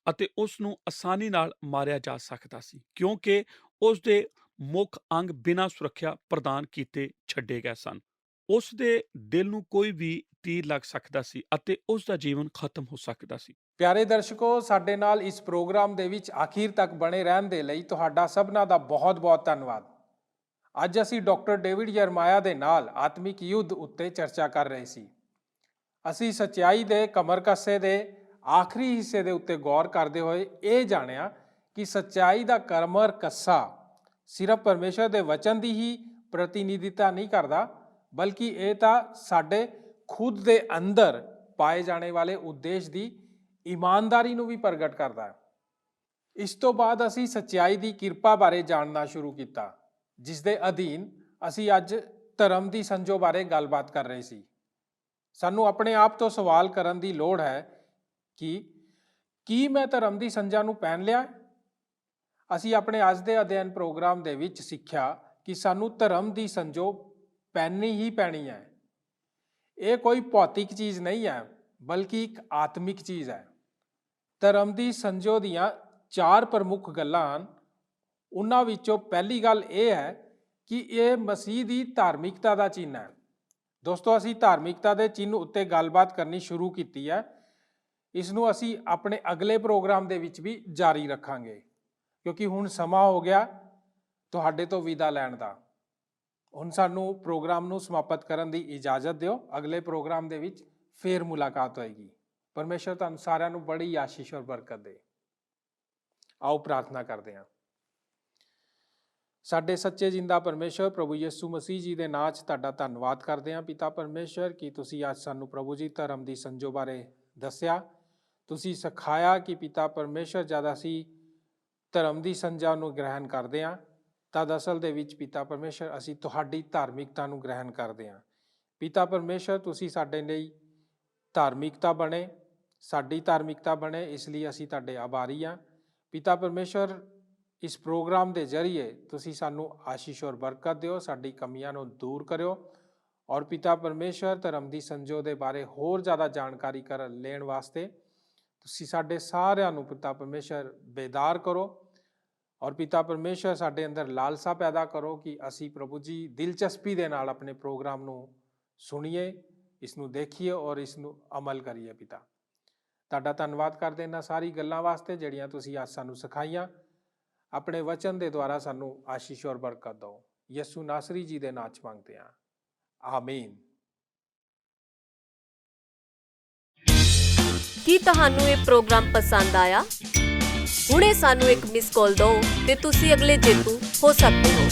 ਅਤੇ ਉਸ ਨੂੰ ਆਸਾਨੀ ਨਾਲ ਮਾਰਿਆ ਜਾ ਸਕਦਾ ਸੀ, ਕਿਉਂਕਿ ਉਸ ਦੇ ਮੁੱਖ ਅੰਗ ਬਿਨਾਂ ਸੁਰੱਖਿਆ ਪ੍ਰਦਾਨ ਕੀਤੇ ਛੱਡੇ ਗਏ ਸਨ। ਉਸ ਦੇ ਦਿਲ ਨੂੰ ਕੋਈ ਵੀ ਤੀਰ ਲੱਗ ਸਕਦਾ ਸੀ ਅਤੇ ਉਸ ਦਾ ਜੀਵਨ ਖਤਮ ਹੋ ਸਕਦਾ ਸੀ। ਪਿਆਰੇ ਦਰਸ਼ਕੋ, ਸਾਡੇ ਨਾਲ ਇਸ ਪ੍ਰੋਗਰਾਮ ਦੇ ਵਿੱਚ ਆਖਿਰ ਤੱਕ ਬਣੇ ਰਹਿਣ ਦੇ ਲਈ ਤੁਹਾਡਾ ਸਭਨਾਂ ਦਾ ਬਹੁਤ-ਬਹੁਤ ਧੰਨਵਾਦ। ਅੱਜ ਅਸੀਂ ਡਾਕਟਰ ਡੇਵਿਡ ਯਰਮਾਇਆ ਦੇ ਨਾਲ ਆਤਮਿਕ ਯੁੱਧ ਉੱਤੇ ਚਰਚਾ ਕਰ ਰਹੇ ਸੀ। ਅਸੀਂ ਸੱਚਾਈ ਦੇ ਕਮਰ ਕੱਸੇ ਦੇ ਆਖਰੀ ਹਿੱਸੇ ਦੇ ਉੱਤੇ ਗੌਰ ਕਰਦੇ ਹੋਏ ਇਹ ਜਾਣਿਆ ਕਿ ਸੱਚਾਈ ਦਾ ਕਮਰ ਕੱਸਾ ਸਿਰਫ ਪਰਮੇਸ਼ਰ ਦੇ ਵਚਨ ਦੀ ਹੀ ਪ੍ਰਤੀਨਿਧਤਾ ਨਹੀਂ ਕਰਦਾ, ਬਲਕਿ ਇਹ ਤਾਂ ਸਾਡੇ ਖੁਦ ਦੇ ਅੰਦਰ ਪਾਏ ਜਾਣੇ ਵਾਲੇ ਉਦੇਸ਼ ਦੀ ਇਮਾਨਦਾਰੀ ਨੂੰ ਵੀ ਪ੍ਰਗਟ ਕਰਦਾ ਹੈ। ਇਸ ਤੋਂ ਬਾਅਦ ਅਸੀਂ ਸੱਚਾਈ ਦੀ ਕਿਰਪਾ ਬਾਰੇ ਜਾਣਨਾ ਸ਼ੁਰੂ ਕੀਤਾ, ਜਿਸ ਦੇ ਅਧੀਨ ਅਸੀਂ ਅੱਜ ਧਰਮ ਦੀ ਸੰਜੋ ਬਾਰੇ ਗੱਲਬਾਤ ਕਰ ਰਹੇ ਸੀ। ਸਾਨੂੰ ਆਪਣੇ ਆਪ ਤੋਂ ਸਵਾਲ ਕਰਨ ਦੀ ਲੋੜ ਹੈ ਕਿ ਕੀ ਮੈਂ ਧਰਮ ਦੀ ਸੰਜਾ ਨੂੰ ਪਹਿਨ ਲਿਆ? ਅਸੀਂ ਆਪਣੇ ਅੱਜ ਦੇ ਅਧਿਐਨ ਪ੍ਰੋਗਰਾਮ ਦੇ ਵਿੱਚ ਸਿੱਖਿਆ ਕਿ ਸਾਨੂੰ ਧਰਮ ਦੀ ਸੰਜੋ ਪਹਿਨਣੀ ਹੀ ਪੈਣੀ ਹੈ। ਇਹ ਕੋਈ ਭੌਤਿਕ ਚੀਜ਼ ਨਹੀਂ ਹੈ, ਬਲਕਿ ਇੱਕ ਆਤਮਿਕ ਚੀਜ਼ ਹੈ। ਧਰਮ ਦੀ ਸੰਜੋ ਦੀਆਂ 4 ਪ੍ਰਮੁੱਖ ਗੱਲਾਂ ਹਨ। ਉਹਨਾਂ ਵਿੱਚੋਂ ਪਹਿਲੀ ਗੱਲ ਇਹ ਹੈ ਕਿ ਇਹ ਮਸੀਹ ਦੀ ਧਾਰਮਿਕਤਾ ਦਾ ਚਿੰਨ੍ਹ ਹੈ। ਦੋਸਤੋ, ਅਸੀਂ ਧਾਰਮਿਕਤਾ ਦੇ ਚਿੰਨ੍ਹ ਉੱਤੇ ਗੱਲਬਾਤ ਕਰਨੀ ਸ਼ੁਰੂ ਕੀਤੀ ਹੈ। ਇਸ ਨੂੰ ਅਸੀਂ ਆਪਣੇ ਅਗਲੇ ਪ੍ਰੋਗਰਾਮ ਦੇ ਵਿੱਚ ਵੀ ਜਾਰੀ ਰੱਖਾਂਗੇ, ਕਿਉਂਕਿ ਹੁਣ ਸਮਾਂ ਹੋ ਗਿਆ ਤੁਹਾਡੇ ਤੋਂ ਵਿਦਾ ਲੈਣ ਦਾ। ਹੁਣ ਸਾਨੂੰ ਪ੍ਰੋਗਰਾਮ ਨੂੰ ਸਮਾਪਤ ਕਰਨ ਦੀ ਇਜਾਜ਼ਤ ਦਿਓ। ਅਗਲੇ ਪ੍ਰੋਗਰਾਮ ਦੇ ਵਿੱਚ ਫੇਰ ਮੁਲਾਕਾਤ ਹੋਏਗੀ। ਪਰਮੇਸ਼ਰ ਤੁਹਾਨੂੰ ਸਾਰਿਆਂ ਨੂੰ ਬੜੀ ਆਸ਼ੀਸ਼ ਔਰ ਬਰਕਤ ਦੇ। ਆਓ ਪ੍ਰਾਰਥਨਾ ਕਰਦੇ ਹਾਂ। ਸਾਡੇ ਸੱਚੇ ਜਿੰਦਾ ਪਰਮੇਸ਼ਰ ਪ੍ਰਭੂ ਯਿਸੂ ਮਸੀਹ ਜੀ ਦੇ ਨਾਂ 'ਚ ਤੁਹਾਡਾ ਧੰਨਵਾਦ ਕਰਦੇ ਹਾਂ। ਪਿਤਾ ਪਰਮੇਸ਼ਰ, ਕਿ ਤੁਸੀਂ ਅੱਜ ਸਾਨੂੰ ਪ੍ਰਭੂ ਜੀ ਧਰਮ ਦੀ ਸੰਜੋ ਬਾਰੇ ਦੱਸਿਆ। ਤੁਸੀਂ ਸਿਖਾਇਆ ਕਿ ਪਿਤਾ ਪਰਮੇਸ਼ਰ ਜਦ ਅਸੀਂ ਧਰਮ ਦੀ ਸੰਜਾ ਨੂੰ ਗ੍ਰਹਿਣ ਕਰਦੇ ਹਾਂ ਤਦ ਅਸਲ ਦੇ ਵਿੱਚ ਪਿਤਾ ਪਰਮੇਸ਼ਰ ਅਸੀਂ ਤੁਹਾਡੀ ਧਾਰਮਿਕਤਾ ਨੂੰ ਗ੍ਰਹਿਣ ਕਰਦੇ ਹਾਂ। ਪਿਤਾ ਪਰਮੇਸ਼ਰ, ਤੁਸੀਂ ਸਾਡੇ ਲਈ ਧਾਰਮਿਕਤਾ ਬਣੇ, ਸਾਡੀ ਧਾਰਮਿਕਤਾ ਬਣੇ, ਇਸ ਲਈ ਅਸੀਂ ਤੁਹਾਡੇ ਆਭਾਰੀ ਹਾਂ। ਪਿਤਾ ਪਰਮੇਸ਼ਰ, ਇਸ ਪ੍ਰੋਗਰਾਮ ਦੇ ਜ਼ਰੀਏ ਤੁਸੀਂ ਸਾਨੂੰ ਆਸ਼ੀਸ਼ ਔਰ ਬਰਕਤ ਦਿਓ, ਸਾਡੀ ਕਮੀਆਂ ਨੂੰ ਦੂਰ ਕਰਿਓ। ਔਰ ਪਿਤਾ ਪਰਮੇਸ਼ਰ, ਧਰਮ ਦੀ ਸੰਜੋ ਦੇ ਬਾਰੇ ਹੋਰ ਜ਼ਿਆਦਾ ਜਾਣਕਾਰੀ ਲੈਣ ਵਾਸਤੇ ਤੁਸੀਂ ਸਾਡੇ ਸਾਰਿਆਂ ਨੂੰ ਪਿਤਾ ਪਰਮੇਸ਼ਰ ਬੇਦਾਰ ਕਰੋ। ਔਰ ਪਿਤਾ ਪਰਮੇਸ਼ਰ, ਸਾਡੇ ਅੰਦਰ ਲਾਲਸਾ ਪੈਦਾ ਕਰੋ ਕਿ ਅਸੀਂ ਪ੍ਰਭੂ ਜੀ ਦਿਲਚਸਪੀ ਦੇ ਨਾਲ ਆਪਣੇ ਪ੍ਰੋਗਰਾਮ ਨੂੰ ਸੁਣੀਏ, ਇਸ ਨੂੰ ਦੇਖੀਏ ਔਰ ਇਸ ਨੂੰ ਅਮਲ ਕਰੀਏ। ਪਿਤਾ, ਤੁਹਾਡਾ ਧੰਨਵਾਦ ਕਰਦੇ ਇਹਨਾਂ ਸਾਰੀ ਗੱਲਾਂ ਵਾਸਤੇ ਜਿਹੜੀਆਂ ਤੁਸੀਂ ਅੱਜ ਸਾਨੂੰ ਸਿਖਾਈਆਂ। ਆਪਣੇ ਵਚਨ ਦੇ ਦੁਆਰਾ ਸਾਨੂੰ ਆਸ਼ੀਸ਼ ਔਰ ਬਰਕਤ ਦਿਓ। ਯਿਸੂ ਨਾਸਰੀ ਜੀ ਦੇ ਨਾਂ 'ਚ ਮੰਗਦੇ ਹਾਂ, ਆਮੀਨ। ਕੀ ਤੁਹਾਨੂੰ ਇਹ ਪ੍ਰੋਗਰਾਮ ਪਸੰਦ ਆਇਆ? ਹੁਣੇ ਸਾਨੂੰ ਇੱਕ ਮਿਸ ਕਾਲ ਦਿਓ ਤੇ ਤੁਸੀਂ ਅਗਲੇ ਜੇਤੂ ਹੋ ਸਕਦੇ ਹੋ।